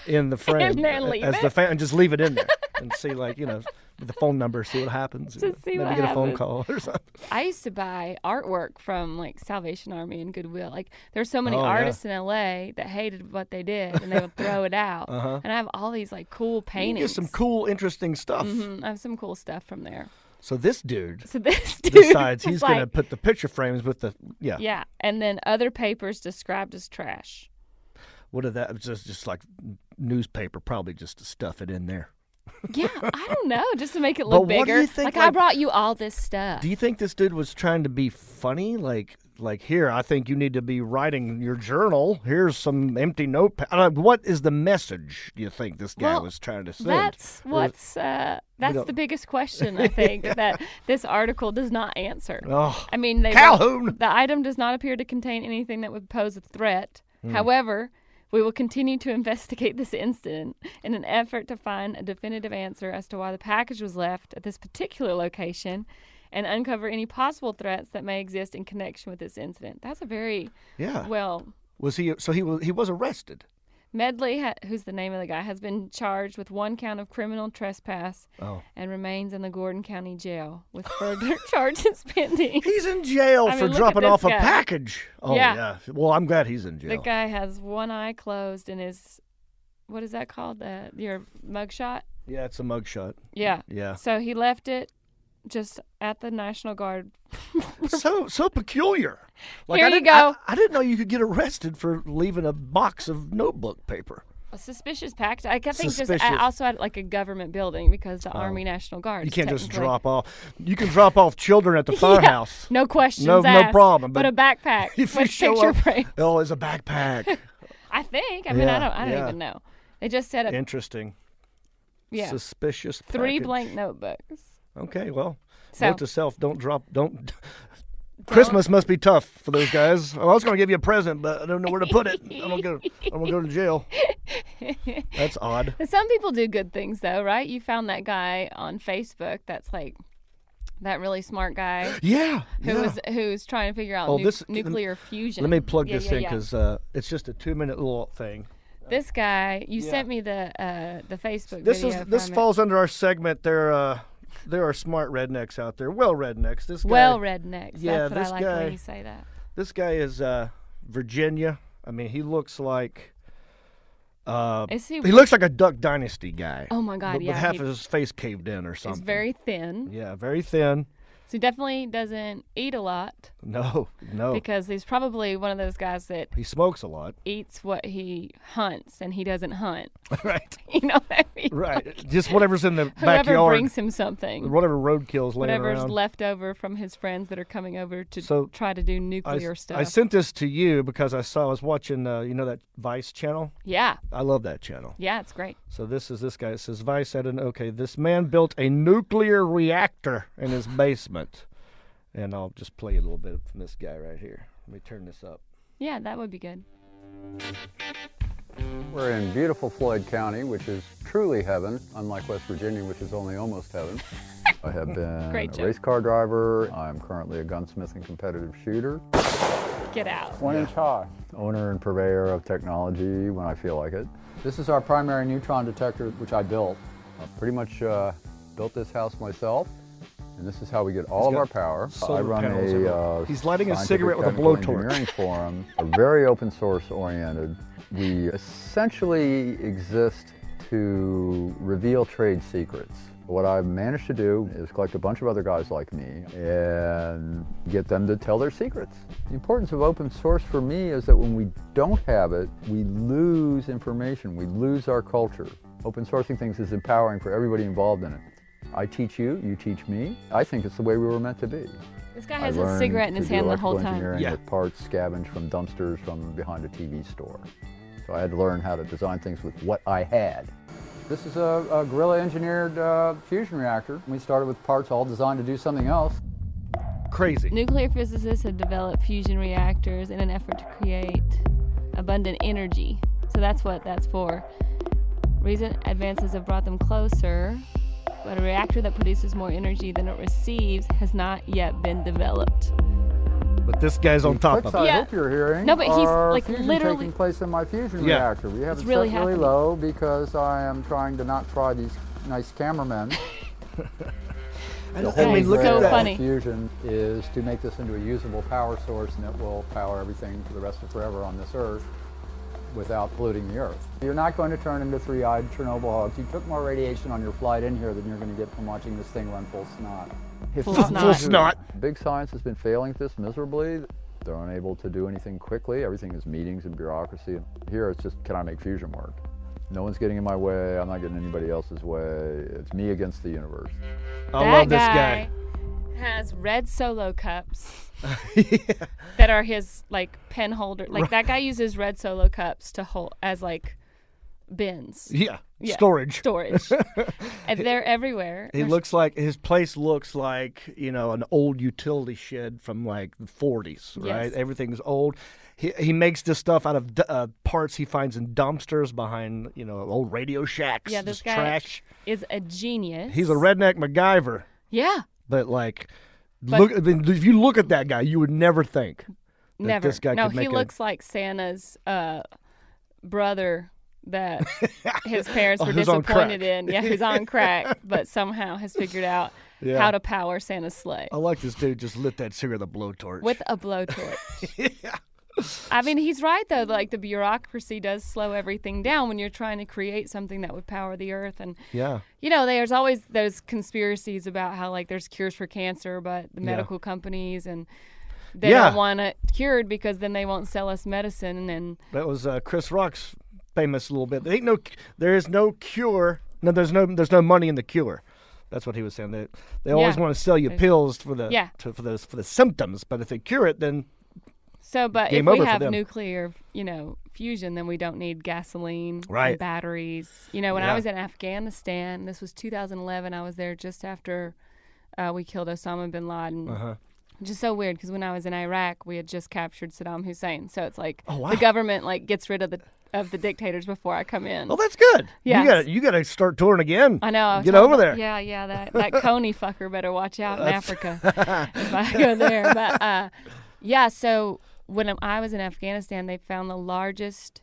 in the frame
there and leave
as
it.
the and just leave it in there and see the phone number, see what happens.
To see
maybe
what
get a phone
happens.
call or something.
I used to buy artwork from like Salvation Army and Goodwill. Like there's so many
Oh, yeah.
artists in LA that hated what they did and they would throw it out.
Uh-huh.
And I have all these like cool
You
paintings.
get some cool, interesting stuff.
I have some cool stuff from there.
So this dude
So this dude
decides
was
he's going to
like,
put the picture frames with the
yeah, and then other papers described as trash.
What did that? It was just like newspaper, probably just to stuff it in there.
Yeah, I don't know, just to make it
But
look
what do
bigger.
you think,
Like I
like-
brought you all this stuff.
Do you think this dude was trying to be funny? Like here, I think you need to be writing your journal. Here's some empty notepad. What is the message? Do you think this guy
Well,
was trying to send?
That's
Or-
that's
don't-
the biggest question I think that this article does not answer.
Oh,
I mean,
Calhoun.
the item does not appear to contain anything that would pose a threat.
Hmm.
However, we will continue to investigate this incident in an effort to find a definitive answer as to why the package was left at this particular location and uncover any possible threats that may exist in connection with this incident. That's a very
Yeah.
well.
Was he? So he was arrested.
Medley, who's the name of the guy, has been charged with 1 count of criminal trespass
Oh.
and remains in the Gordon County Jail with further charges pending.
He's in jail
I mean,
for
look at
dropping
this
off a
guy.
package. Oh
Yeah.
Well, I'm glad he's in
The
jail.
guy has one eye closed and his, what is that called? Your mugshot?
Yeah, it's a mugshot.
Yeah.
Yeah.
So he left it just at the National Guard.
So peculiar. Like
Here
I
you
didn't,
go.
I didn't know you could get arrested for leaving a box of notebook paper.
A suspicious package. I think
Suspicious.
just also at like a government building because the Army National Guard.
You
is
can't just
technically-
drop off. You can drop off children at the firehouse.
No questions
No
asked.
problem,
But
but
a backpack
If you
with
show
picture
up,
frames.
oh, it's a backpack.
I think. I mean, I don't
Yeah.
even know. They just said it.
Interesting.
Yeah.
Suspicious.
3
package.
blank notebooks.
Okay, well,
So-
note to self: don't Christmas must be tough for those guys. I was going to give you a present, but I don't know where to put it. I'm gonna go to jail. That's odd.
Some people do good things, though, right? You found that guy on Facebook that's like that really smart guy who's trying to figure out nuclear fusion.
Let me plug this in because it's just a 2-minute little thing.
This guy, you sent me the Facebook video.
This falls under our segment. There are smart rednecks out there. Well, rednecks. This guy.
Well, rednecks.
Yeah,
That's what I like
guy,
when you say that.
This guy is Virginia. I mean, he looks like. He looks like a Duck Dynasty guy.
Oh my God!
With half of his face caved in or something.
He's very thin.
Yeah, very thin.
So he definitely doesn't eat a lot.
No.
Because he's probably one of those guys that
he smokes a lot.
Eats what he hunts, and he doesn't hunt.
Right.
You know what I mean?
Right.
Like,
just whatever's in the backyard.
Whoever brings him something.
Whatever roadkill's laying
Whatever's
around.
left over from his friends that are coming over to try to do nuclear stuff.
I sent this to you because I was watching, that Vice channel?
Yeah.
I love that channel.
Yeah, it's great.
So this guy. It says, Vice said, this man built a nuclear reactor in his basement. And I'll just play a little bit from this guy right here. Let me turn this up.
Yeah, that would be good.
We're in beautiful Floyd County, which is truly heaven, unlike West Virginia, which is only almost heaven. I have been a race car driver. I'm currently a gunsmith and competitive shooter.
Get out.
1 inch high. Owner and purveyor of technology when I feel like it. This is our primary neutron detector, which I built. I pretty much built this house myself. And this is how we get all of our power. I run
he's lighting a cigarette with a blowtorch.
Engineering forum, are very open source oriented. We essentially exist to reveal trade secrets. What I've managed to do is collect a bunch of other guys like me and get them to tell their secrets. The importance of open source for me is that when we don't have it, we lose information, we lose our culture. Open sourcing things is empowering for everybody involved in it. I teach you, you teach me. I think it's the way we were meant to be.
This guy has a cigarette in his hand the whole time.
Engineering with parts scavenged from dumpsters from behind a TV store. So I had to learn how to design things with what I had. This is a guerrilla engineered fusion reactor. We started with parts all designed to do something else.
Crazy.
Nuclear physicists have developed fusion reactors in an effort to create abundant energy. So that's what that's for. Recent advances have brought them closer. But a reactor that produces more energy than it receives has not yet been developed.
But this guy's on top of it.
I hope you're hearing.
No, but he's like
fusion
literally
taking place in my fusion reactor. We have it
really
set really low because I am trying to not try these nice cameramen. The whole
look at that. Funny.
Fusion is to make this into a usable power source, and it will power everything for the rest of forever on this Earth without polluting the Earth. You're not going to turn into three-eyed Chernobyl hogs. You took more radiation on your flight in here than you're going to get from watching this thing run full snot.
Full snot.
Big science has been failing at this miserably. They're unable to do anything quickly. Everything is meetings and bureaucracy. Here it's just, can I make fusion work? No one's getting in my way. I'm not getting anybody else's way. It's me against the universe.
I love this guy.
Has red Solo cups that are his like pen holder. Like that guy uses red Solo cups to hold as like bins.
Yeah. Storage.
And they're everywhere.
His place looks like, an old utility shed from like the 40s, right?
Yes.
Everything's old. He makes this stuff out of parts he finds in dumpsters behind, old Radio Shacks.
Yeah, this guy
trash.
is a genius.
He's a redneck MacGyver.
Yeah.
But if you look at that guy, you would never think that this guy could make
he looks like Santa's brother that his parents were disappointed in. Yeah, who's on crack, but somehow has figured out how to power Santa's sleigh.
I like this dude just lit that cigarette with a blowtorch.
With a blowtorch. Yeah. I mean, he's right, though. Like, the bureaucracy does slow everything down when you're trying to create something that would power the earth. And, there's always those conspiracies about how, like, there's cures for cancer, but the medical companies and they don't want it cured because then they won't sell us medicine. And
that was Chris Rock's famous little bit. There is no cure. No, there's no money in the cure. That's what he was saying. They always want to sell you pills for the symptoms, but if they cure it, then
but if we have nuclear, fusion, then we don't need gasoline and batteries. When I was in Afghanistan, this was 2011. I was there just after we killed Osama bin Laden. Which is so weird because when I was in Iraq, we had just captured Saddam Hussein. So it's like
Oh, wow.
the government like gets rid of the dictators before I come in.
Oh, that's good.
Yes.
You gotta start touring again.
I know.
Get over there.
Yeah. That Coney fucker better watch out in Africa if I go there. But yeah, so when I was in Afghanistan, they found the largest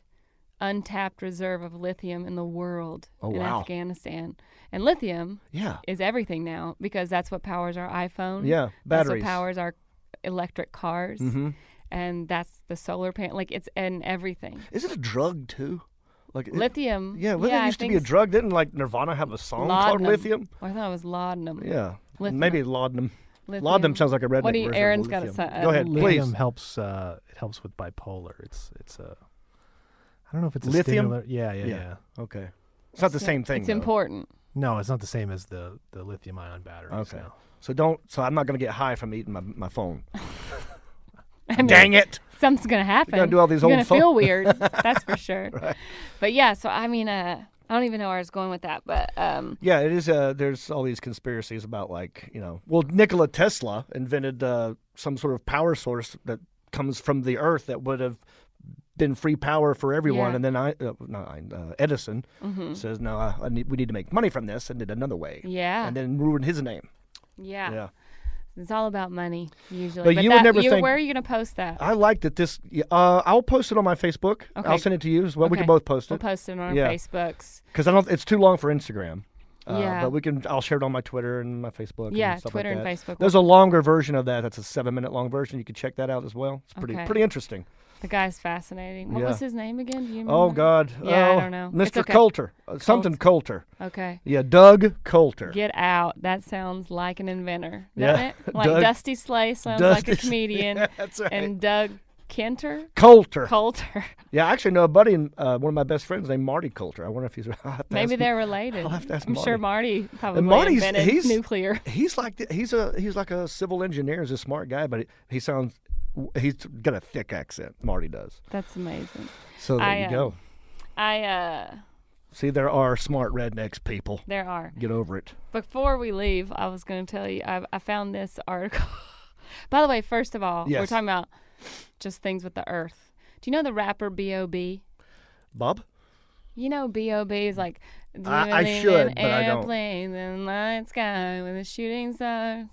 untapped reserve of lithium in the world in Afghanistan. And lithium is everything now because that's what powers our iPhone.
Yeah, batteries.
That's what powers our electric cars.
Mm-hmm.
And that's the solar panel. Like, it's in everything.
Is it a drug, too? Like
Lithium.
Yeah, it used to be a drug. Didn't, like, Nirvana have a song called Lithium?
Oh, I thought it was laudanum.
Yeah.
Lithium.
Maybe laudanum.
Lithium.
Laudanum sounds like a redneck
What do you,
version of
Aaron's got
lithium.
a
Go ahead,
Lithium
please.
helps. It helps with bipolar. It's a. I don't know if it's a
Lithium?
stimulant. Yeah.
Okay. It's not the same thing,
It's
though.
important.
No, it's not the same as the lithium-ion batteries.
Okay.
No.
So I'm not going to get high from eating my phone.
I mean,
Dang it.
Something's going to happen.
You're gonna do all these
You're
old
gonna feel
phone-
weird. That's for sure.
Right.
But yeah, so I mean, I don't even know where I was going with that. But
Yeah, it is. There's all these conspiracies about, like, well, Nikola Tesla invented some sort of power source that comes from the earth that would have been free power for everyone.
Yeah.
And then Edison says, no, we need to make money from this, and did another way.
yeah,
And then ruined his name.
yeah,
Yeah.
it's all about money usually.
But you would never think-
Where are you going to post that?
I like that this. I'll post it on my Facebook.
Okay.
I'll send it to you as well. We
Okay.
can both post
We'll
it
post it on our
Yeah.
Facebooks.
because I don't. It's too long for Instagram.
Yeah.
But I'll share it on my Twitter and my Facebook.
Yeah,
and stuff
Twitter
like
and
that.
Facebook.
There's a longer version of that. That's a 7-minute long version. You can check that out as well. It's
Okay.
pretty interesting.
The guy's fascinating. What
Yeah.
was his name again? Do you remember?
Oh God.
Yeah, I
Oh,
don't know. It's
Mr.
okay.
Coulter. Something Coulter.
Okay.
Yeah, Doug Coulter.
Get out. That sounds like an inventor.
Yeah.
Doesn't it? Like
Doug-
Dusty Slay sounds like a
Dusty-
comedian.
Yeah, that's right.
And Doug Kenter?
Coulter.
Coulter.
Yeah, I actually know a buddy, one of my best friends named Marty Coulter. I wonder if he's. I'll have to
Maybe
ask
they're
him.
related.
I'll have to ask
I'm sure Marty probably
And Marty's
invented
he's
nuclear.
He's like he's like a civil engineer. He's a smart guy, but he's got a thick accent. Marty does.
That's amazing.
So there you go. See, there are smart rednecks people.
There are.
Get over it.
Before we leave, I was going to tell you, I found this article. By the way, first of all, we're
Yes.
talking about just things with the earth. Do you know the rapper B.O.B?
Bob?
You know B.O.B is like,
I
"Living
should,
in
but I don't."
airplanes in the night sky with the shooting stars.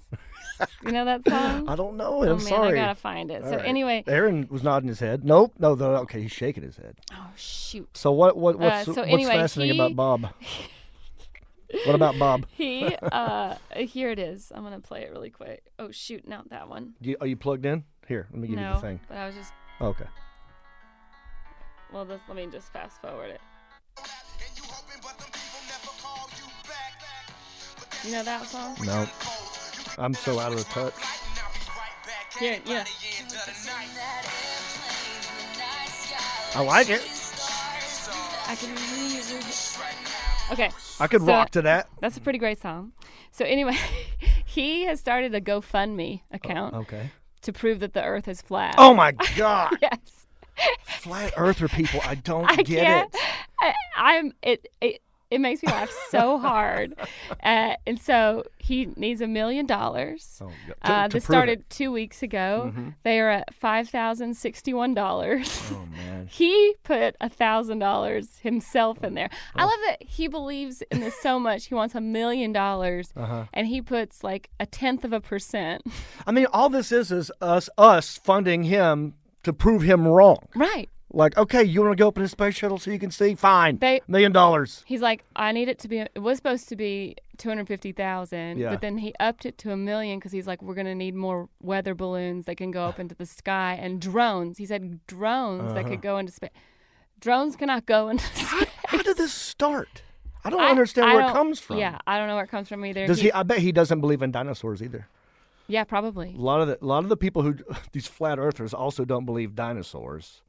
You know that song?
I don't know.
Oh
I'm
man,
sorry.
I gotta find it.
All
So
right.
anyway,
Aaron was nodding his head. Nope. No. Okay, he's shaking his head.
oh shoot.
So what's
So anyway,
fascinating about Bob? What about Bob?
He here it is. I'm gonna play it really quick. Oh shoot, not that one.
Are you plugged in? Here, let me give you
No,
the thing.
but I was just
Okay.
let me just fast forward it. You know that song?
No. I'm so out of touch.
Here, yeah.
I like it.
I can really. Okay.
I could
So-
rock to that.
That's a pretty great song. So anyway, he has started a GoFundMe account
Okay.
to prove that the Earth is flat.
Oh my God.
yes.
Flat earther people, I don't
I
get
can't.
it.
It makes me laugh so hard, and so he needs $1 million.
Oh, to
This
prove
started
it.
2 weeks ago. They are at $5,061.
Oh man.
He put $1,000 himself in there. I love that he believes in this so much. He wants $1 million, and he puts like 0.1%.
I mean, all this is us funding him to prove him wrong.
Right.
Like, okay, you want to go up in a space shuttle so you can see? Fine.
They-
$1 million.
He's like, I need it to be. It was supposed to be 250,000,
Yeah.
but then he upped it to $1 million because he's like, we're gonna need more weather balloons that can go up into the sky and drones. He said drones that could go into space. Drones cannot go into space.
How did this start? I don't understand where it comes from.
Yeah, I don't know where it comes from either.
Does he? I bet he doesn't believe in dinosaurs either.
Yeah, probably.
A lot of the people who these flat earthers also don't believe dinosaurs.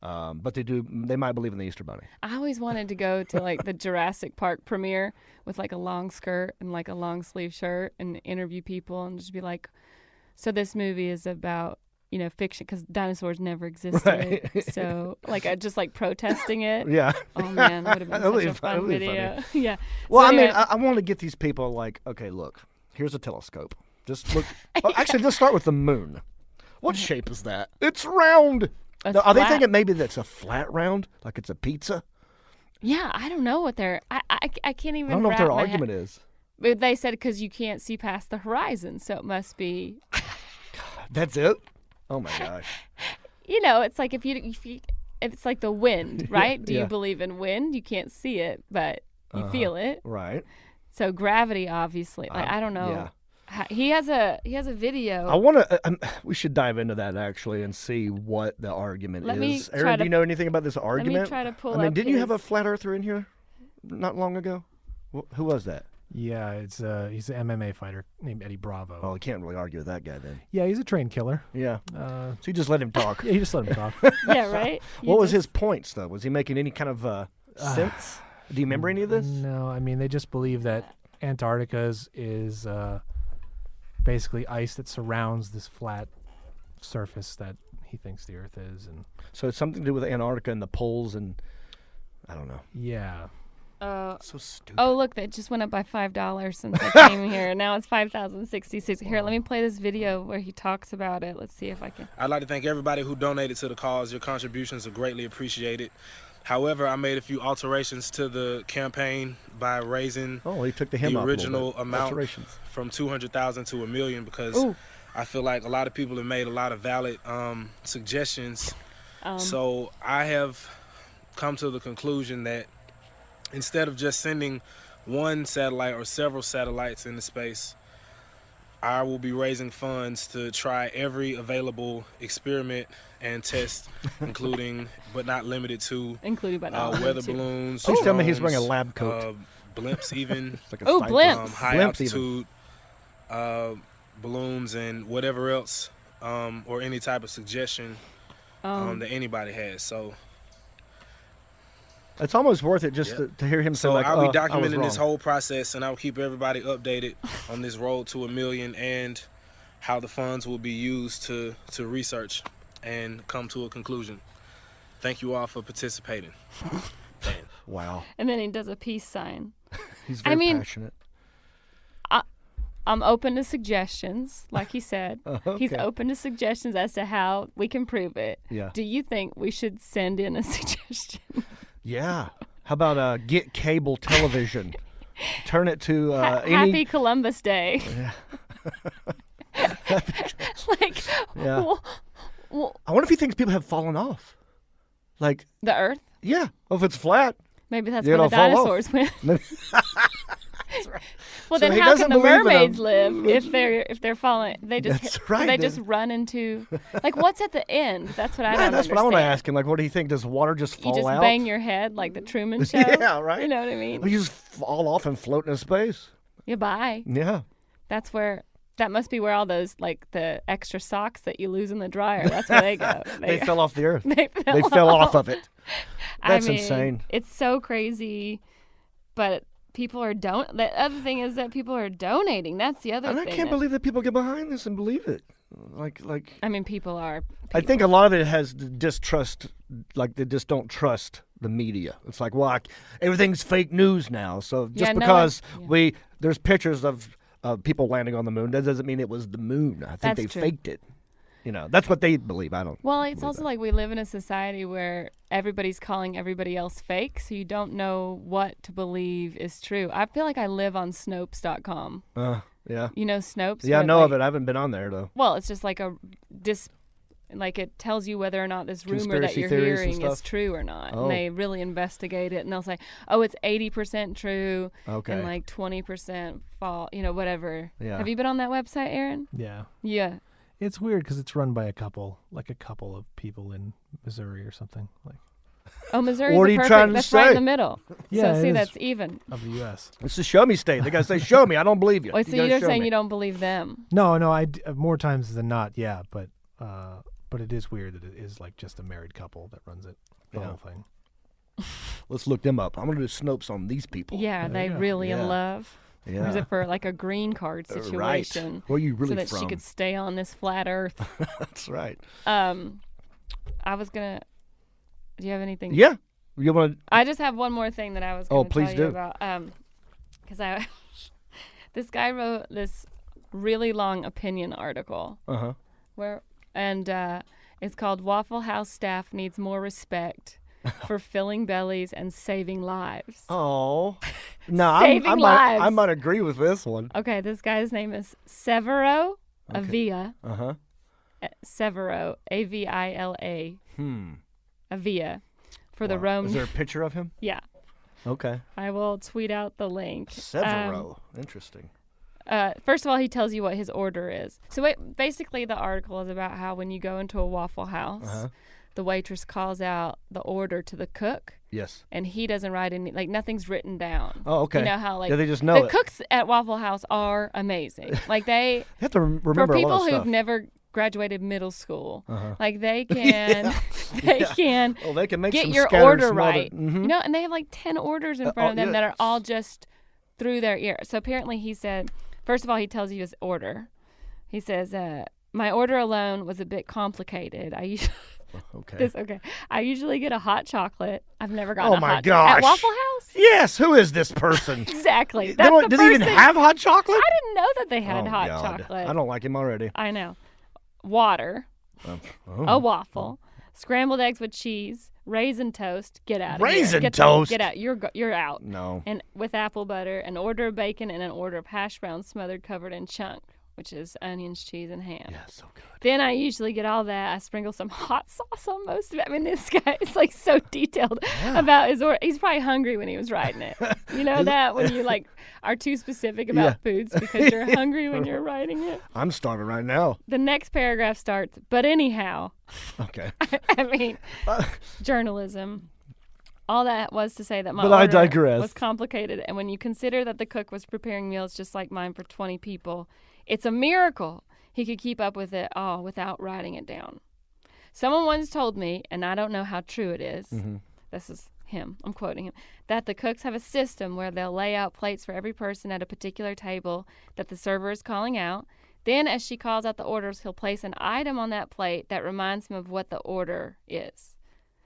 But they do. They might believe in the Easter Bunny.
I always wanted to go to like the Jurassic Park premiere with like a long skirt and like a long sleeve shirt and interview people and just be like, so this movie is about, fiction because dinosaurs never existed.
Right.
So like I just like protesting it.
Yeah.
Oh man, would have been
That'd
such
be
a
fun-
fun
that'd be
video. Yeah.
Well,
So
I mean,
anyway,
I want to get these people like, okay, look, here's a telescope. Just look. Actually, let's start with the moon. What shape is that? It's round. Now, are they
flat.
thinking maybe that's a flat round, like it's a pizza?
Yeah, I don't know what their. I can't even.
I don't know what their
wrap my head-
argument is.
But they said because you can't see past the horizon, so it must be.
That's it? Oh my gosh.
It's like if it's like the wind, right? Do
yeah.
you believe in wind? You can't see it, but you feel it.
Right.
So gravity, obviously. Like I don't know.
yeah.
He has a video.
I want to. We should dive into that actually and see what the argument
Let me
is.
try
Aaron,
to-
do you know anything about this
Let
argument?
me try to pull
I mean,
up
didn't you have a
his-
flat earther in here not long ago? Who was that?
Yeah, it's he's an MMA fighter named Eddie Bravo.
Oh, I can't really argue with that guy then.
Yeah, he's a trained killer.
Yeah.
Uh,
So you just let him talk.
yeah, you just let him talk.
Yeah, right.
What was his points though? Was he making any kind of sense? Do you remember any of this?
No, I mean they just believe that Antarctica is basically ice that surrounds this flat surface that he thinks the Earth is, and
So it's something to do with Antarctica and the poles and I don't know.
yeah.
So stupid.
Oh, look, that just went up by $5 since I came here. Now it's 5,066. Here, let me play this video where he talks about it. Let's see if I can.
I'd like to thank everybody who donated to the cause. Your contributions are greatly appreciated. However, I made a few alterations to the campaign by raising
Oh, he took the hem
the
off a little
original
bit.
amount
Alterations.
from 200,000 to $1 million because
Ooh.
I feel like a lot of people have made a lot of valid suggestions. So I have come to the conclusion that instead of just sending one satellite or several satellites into space, I will be raising funds to try every available experiment and test, including but not limited to
Including but not
weather
limited to.
balloons.
Please tell me he's wearing a
drones,
lab coat.
Blimps, even
It's like a
Oh,
fighter.
blimps.
high
Blimps even.
altitude balloons and whatever else, or any type of suggestion that anybody has. So
It's almost worth it just to hear him say like,
I'll be
I was
documenting this
wrong.
whole process, and I'll keep everybody updated on this road to $1 million and how the funds will be used to research and come to a conclusion. Thank you all for participating.
Wow.
And then he does a peace sign.
He's very
mean-
passionate.
I'm open to suggestions, like he said. He's
Okay.
open to suggestions as to how we can prove it.
Yeah.
Do you think we should send in a suggestion?
Yeah. How about get cable television? Turn it to any.
Happy Columbus Day. Like,
Yeah.
well,
I wonder if he thinks people have fallen off. Like,
the Earth.
yeah. Well, if it's flat,
Maybe that's
You're
where the
gonna fall off.
dinosaurs went.
maybe-
Well,
So
then
he
how
doesn't
can the
believe in
mermaids
them.
live if they're falling? They just
That's right,
They
then.
just run into like what's at the end? That's what I
yeah,
don't
that's what I want to
understand.
ask him. Like, what do you think? Does water just
You
fall
just
out?
bang your head like the Truman Show.
Yeah, right.
You know what I mean?
Or you just fall off and float into space.
Yeah, bye.
Yeah.
That must be where all those like the extra socks that you lose in the dryer. That's where they go.
They fell off the earth.
They
They fell off of it. That's
I mean,
insane.
It's so crazy, but people are The other thing is that people are donating. That's the other
And
thing.
I can't
that-
believe that people get behind this and believe it. Like.
I mean, people are.
I think a lot of it has the distrust, like they just don't trust the media. It's like, well, everything's fake news now. So just
Yeah, no,
because
yeah.
there's pictures of people landing on the moon, that doesn't mean it was the moon. I think
That's
they
true.
faked it. You know, that's what they believe. I don't.
Well, it's
believe
also
that.
like we live in a society where everybody's calling everybody else fake, so you don't know what to believe is true. I feel like I live on Snopes.com.
Yeah.
You know Snopes?
Yeah, I
where,
know
like,
of it. I haven't been on there though.
Well, it's just like like it tells you whether or not this rumor that
Conspiracy
you're
theories and
hearing is
stuff?
true or not.
Oh.
And they really investigate it, and they'll say, "Oh, it's 80% true,
Okay.
and like 20% false." You know, whatever.
Yeah.
Have you been on that website, Aaron?
Yeah.
Yeah.
It's weird because it's run by a couple of people in Missouri or something like
Oh, Missouri's
What are
the
you
perfect.
trying to
That's right in
say?
the middle.
Yeah,
so
it
see,
is.
that's even.
of the U.S.
It's the show me state. They gotta say, show me. I don't believe you.
Wait, so
gotta
you're
show
saying
me.
you don't believe them?
No, more times than not, yeah, but it is weird that it is like just a married couple that runs it, the
Yeah.
whole thing.
Let's look them up. I'm gonna do Snopes on these people.
Yeah, they
you go.
really
Yeah.
in love.
Yeah.
Or is it for like a green card
Right.
situation?
Where are you really
so that
from?
she could stay on this flat Earth.
That's right.
I was gonna. Do you have anything?
Yeah. You want to?
I just have one more thing that I was
Oh,
going to
please
tell
do.
you about. Because this guy wrote this really long opinion article. It's called "Waffle House Staff Needs More Respect for Filling Bellies and Saving Lives."
Oh, no,
Saving lives.
I might agree with this one.
Okay, this guy's name is Severo Avila. Severo, Avila. Avila, for the Rome.
Is there a picture of him?
Yeah.
Okay.
I will tweet out the link.
Severo. Interesting.
First of all, he tells you what his order is. So basically, the article is about how when you go into a Waffle House, the waitress calls out the order to the cook.
Yes.
And he doesn't write any, like, nothing's written down.
Oh, okay.
You know how, like,
they just know
the
it.
cooks at Waffle House are amazing. Like, they
have to remember
for people
a lot of
who've
stuff.
never graduated middle school, like, they can, they can
make
get
some
your
scattered,
order
smothered-
right. You know, and they have like 10 orders in front of them that are all just through their ear. So apparently, he said, first of all, he tells you his order. He says, "My order alone was a bit complicated. I usually get a hot chocolate. I've never gotten a hot
gosh.
at Waffle House."
Yes, who is this person?
Exactly.
Do they even have hot chocolate?
I didn't know that they had hot
God.
chocolate.
I don't like him already.
I know. Water, a waffle, scrambled eggs with cheese, raisin toast. Get out of here.
Raisin toast?
Get out. You're out.
No.
And with apple butter, an order of bacon, and an order of hash browns smothered, covered in chunk, which is onions, cheese, and ham.
Yeah, so good.
Then I usually get all that. I sprinkle some hot sauce on most of it. I mean, this guy is like so detailed about his order. He's probably hungry when he was writing it. You know that when you like are too specific about foods because you're hungry when you're writing it.
I'm starving right now.
The next paragraph starts, "But anyhow."
Okay.
I mean, journalism. All that was to say that my
But I
order
digress.
was complicated, and when you consider that the cook was preparing meals just like mine for 20 people, it's a miracle he could keep up with it all without writing it down. Someone once told me, and I don't know how true it is, this is him, I'm quoting him, that the cooks have a system where they'll lay out plates for every person at a particular table that the server is calling out. Then, as she calls out the orders, he'll place an item on that plate that reminds him of what the order is.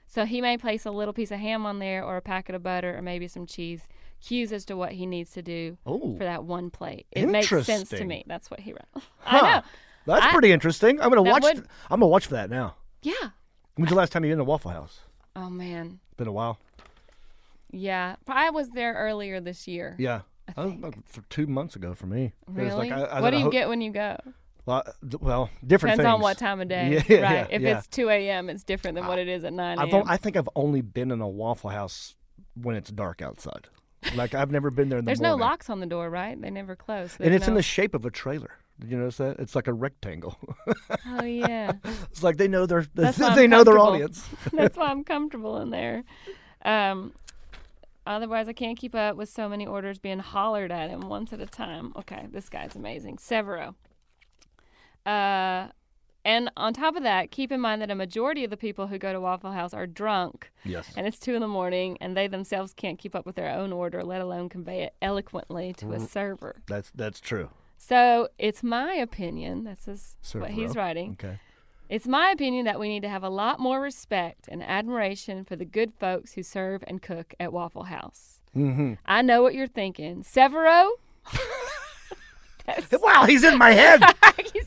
So he may place a little piece of ham on there, or a packet of butter, or maybe some cheese. Cues as to what he needs to do for that one plate. It makes sense to me. That's what he wrote. I know.
That's pretty interesting. I'm gonna watch. I'm gonna watch for that now.
Yeah.
When's the last time you been to Waffle House?
Oh man.
Been a while.
Yeah, I was there earlier this year.
Yeah. About 2 months ago for me.
Really?
Like
what do you get when you go?
Well, different
Depends
things.
on what time of day.
Yeah,
right. If it's 2 a.m., it's different than what it is at 9 a.m.
I think I've only been in a Waffle House when it's dark outside. Like, I've never been there in the
There's
morning.
no locks on the door, right? They never close.
And it's in the shape of a trailer. Did you notice that? It's like a rectangle.
Oh yeah.
It's like they know their
comfortable.
audience.
That's why I'm comfortable in there. Otherwise, I can't keep up with so many orders being hollered at him once at a time. Okay, this guy's amazing. Severo. And on top of that, keep in mind that a majority of the people who go to Waffle House are drunk.
Yes.
And it's 2 a.m, and they themselves can't keep up with their own order, let alone convey it eloquently to a server.
That's true.
So it's my opinion, this is what he's writing.
Okay.
It's my opinion that we need to have a lot more respect and admiration for the good folks who serve and cook at Waffle House.
Mm-hmm.
I know what you're thinking. Severo?
Wow, he's in my head.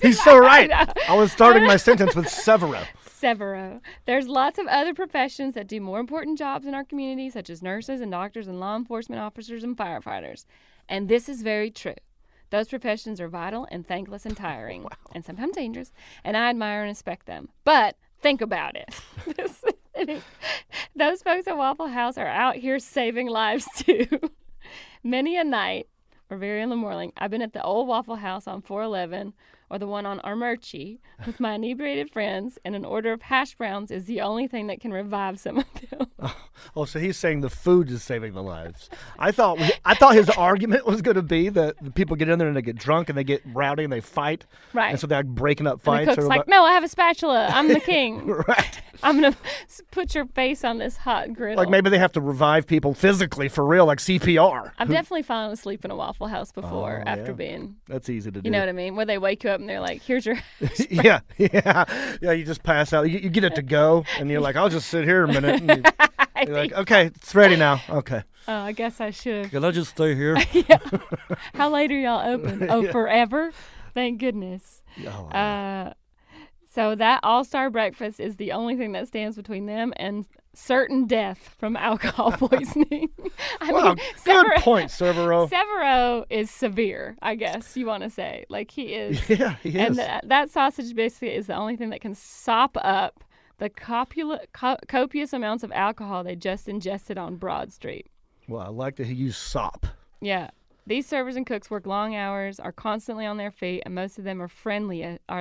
He's so right. I was starting my sentence with Severo.
Severo. There's lots of other professions that do more important jobs in our community, such as nurses and doctors and law enforcement officers and firefighters. And this is very true. Those professions are vital and thankless and tiring, and sometimes dangerous, and I admire and respect them. But think about it. Those folks at Waffle House are out here saving lives, too. Many a night, or very in the morning, I've been at the old Waffle House on 411 or the one on Armurchie with my inebriated friends, and an order of hash browns is the only thing that can revive some of them.
Oh, so he's saying the food is saving the lives. I thought his argument was going to be that the people get in there and they get drunk and they get rowdy and they fight.
Right.
And so they're like breaking up fights.
And the cook's like, no, I have a spatula. I'm the king.
Right.
I'm going to put your face on this hot griddle.
Like maybe they have to revive people physically for real, like CPR.
I've definitely fallen asleep in a Waffle House before after being.
That's easy to do.
You know what I mean? Where they wake you up and they're like, here's your.
Yeah. You just pass out. You get it to go, and you're like, I'll just sit here a minute. And you're like, okay, it's ready now. Okay.
Oh, I guess I should.
Can I just stay here?
Yeah. How late are y'all open? Oh, forever? Thank goodness.
Oh.
So that all-star breakfast is the only thing that stands between them and certain death from alcohol poisoning.
Well, good point, Severo.
Severo is severe, I guess you want to say. Like, he is.
Yeah, he is.
And that sausage basically is the only thing that can sop up the copious amounts of alcohol they just ingested on Broad Street.
Well, I like that he used sop.
Yeah. These servers and cooks work long hours, are constantly on their feet, and most of them are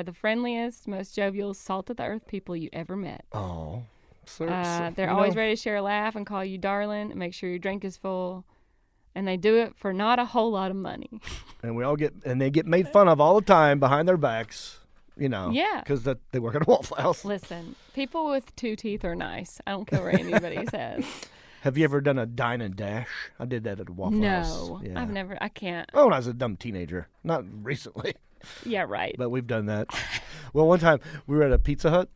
the friendliest, most jovial, salt-of-the-earth people you ever met.
Oh.
They're always ready to share a laugh and call you darling and make sure your drink is full. And they do it for not a whole lot of money.
And they get made fun of all the time behind their backs,
Yeah.
because they work at a Waffle House.
Listen, people with 2 teeth are nice. I don't care what anybody says.
Have you ever done a dine and dash? I did that at a Waffle House.
No,
Yeah.
I've never. I can't.
Oh, when I was a dumb teenager. Not recently,
Yeah, right.
but we've done that. Well, one time we were at a Pizza Hut,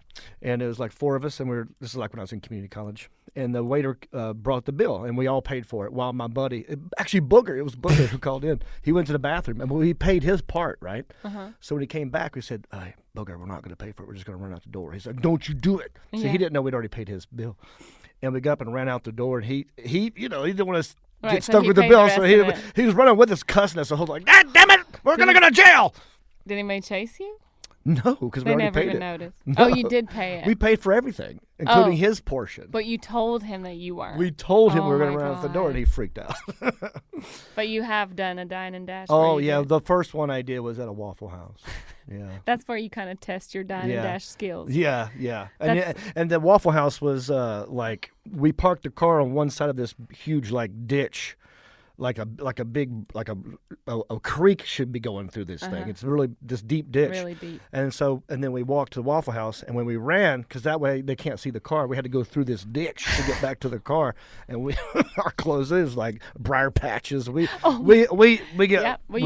and it was like 4 of us, and this is like when I was in community college, and the waiter brought the bill, and we all paid for it, while my buddy, actually Booger, it was Booger who called in. He went to the bathroom, and we paid his part, right?
Uh-huh.
So when he came back, we said, "Hey, Booger, we're not going to pay for it. We're just going to run out the door." He's like, "Don't you do it." So
Yeah.
he didn't know we'd already paid his bill. And we got up and ran out the door, and he didn't want to
Right,
get
so
stuck
he
with the
paid the
bill,
rest
so
of it.
he was running with us, cussing us the whole time, like, "God damn it, we're going to go to jail!"
Did anybody chase you?
No, because we
They
already
never
paid
even
it.
noticed.
No.
Oh, you did pay it.
We paid for everything, including
Oh.
his portion.
But you told him that you weren't.
We told him
Oh
we were going
my
to run out the door, and
God.
he freaked out.
But you have done a dine and dash.
Oh,
where you
yeah,
did-
the first one I did was at a Waffle House. Yeah.
That's where you kind of test your dine
Yeah.
and dash skills.
Yeah, yeah.
That's-
And the Waffle House was like, we parked the car on one side of this huge like ditch, like a creek should be going through this thing. It's really this deep ditch.
Really deep.
And then we walked to the Waffle House, and when we ran, because that way they can't see the car, we had to go through this ditch to get back to the car. And our clothes is like briar patches. We
Yep.
got
Well, you
we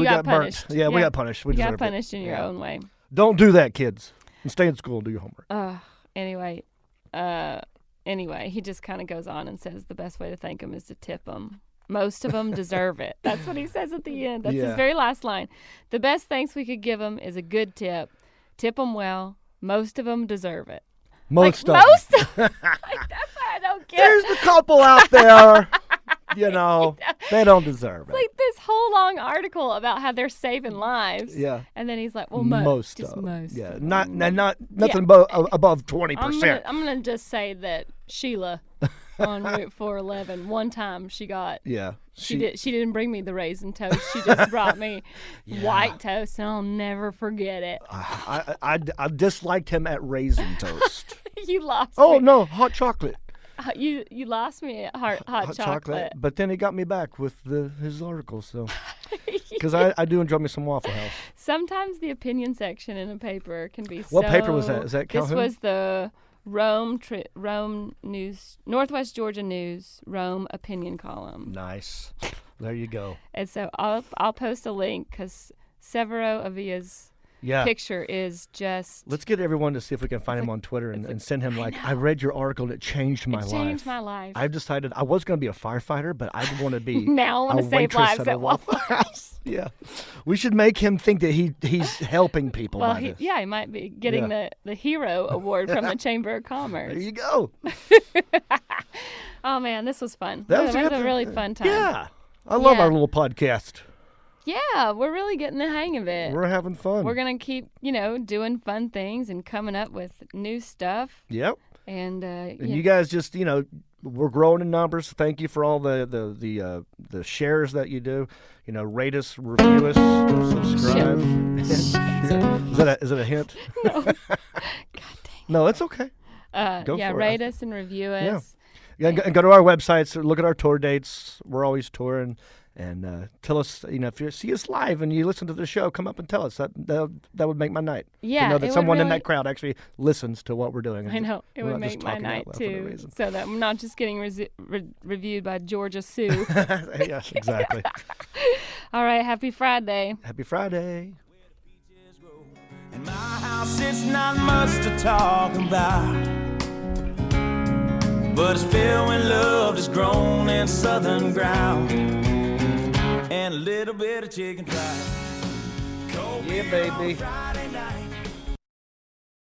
got
burnt.
punished.
Yeah, we got punished. We
You got
deserved it.
punished in your
Yeah.
own way.
Don't do that, kids. And stay in school and do your homework.
Anyway, he just kind of goes on and says the best way to thank him is to tip them. Most of them deserve it. That's what he says at the end. That's his
Yeah.
very last line. The best thanks we could give them is a good tip. Tip them well. Most of them deserve it.
Most of
most
them.
of like, that's why I don't get
There's the couple out there, they don't deserve it.
like this whole long article about how they're saving lives.
Yeah.
And then he's like, well,
Most
just
of them.
most.
Yeah,
of
not
them.
nothing above 20%.
I'm gonna just say that Sheila on Route 411 one time she got
Yeah,
she didn't bring me the raisin toast. She just brought me white toast, and I'll never forget it.
I disliked him at raisin toast.
You lost.
Oh
me.
no, hot chocolate.
You lost me at hot chocolate.
But then he got me back with his article, so because I do enjoy me some Waffle House.
Sometimes the opinion section in a paper can be
What paper was that? Is that
This
Calhoun?
was the Rome News, Northwest Georgia News Rome opinion column.
Nice. There you go.
And so I'll post a link because Severo Avia's
Yeah.
picture is just
Let's get everyone to see if we can find him on Twitter and send him I read your article and it changed my life.
changed my life.
I've decided I was going to be a firefighter, but I want to be
Now I want
a
to save
waitress
lives
at a
at Waffle
House. Yeah, we should make him think that he's helping people
Well,
by this.
he might be getting the hero award from the Chamber of Commerce.
There you go.
Oh man, this was fun.
That
It
was
was a really fun time.
Yeah, I love
Yeah.
our little podcast.
Yeah, we're really getting the hang of it.
We're having fun.
We're gonna keep, doing fun things and coming up with new stuff.
Yep.
And
And you guys just, we're growing in numbers. Thank you for all the shares that you do. Rate us, review us, subscribe. Is it a hint?
No. God dang.
No, it's okay. Go
yeah,
for it.
rate us and review us.
Yeah, and go to our websites. Look at our tour dates. We're always touring. And tell us, if you see us live and you listen to the show, come up and tell us. That would make my night.
Yeah,
to know
it
that
would
someone in
really-
that crowd actually listens to what we're doing.
I know. It
We're
would
not just
make my
talking out
night
loud for no
too.
reason.
So that I'm not just getting reviewed by Georgia Sue.
Yes, exactly.
All right, happy Friday.
Happy Friday.
In my house, it's not much to talk about, but it's filled with love that's grown in southern ground, and a little bit of chicken fried.
Yeah, baby.
Friday night.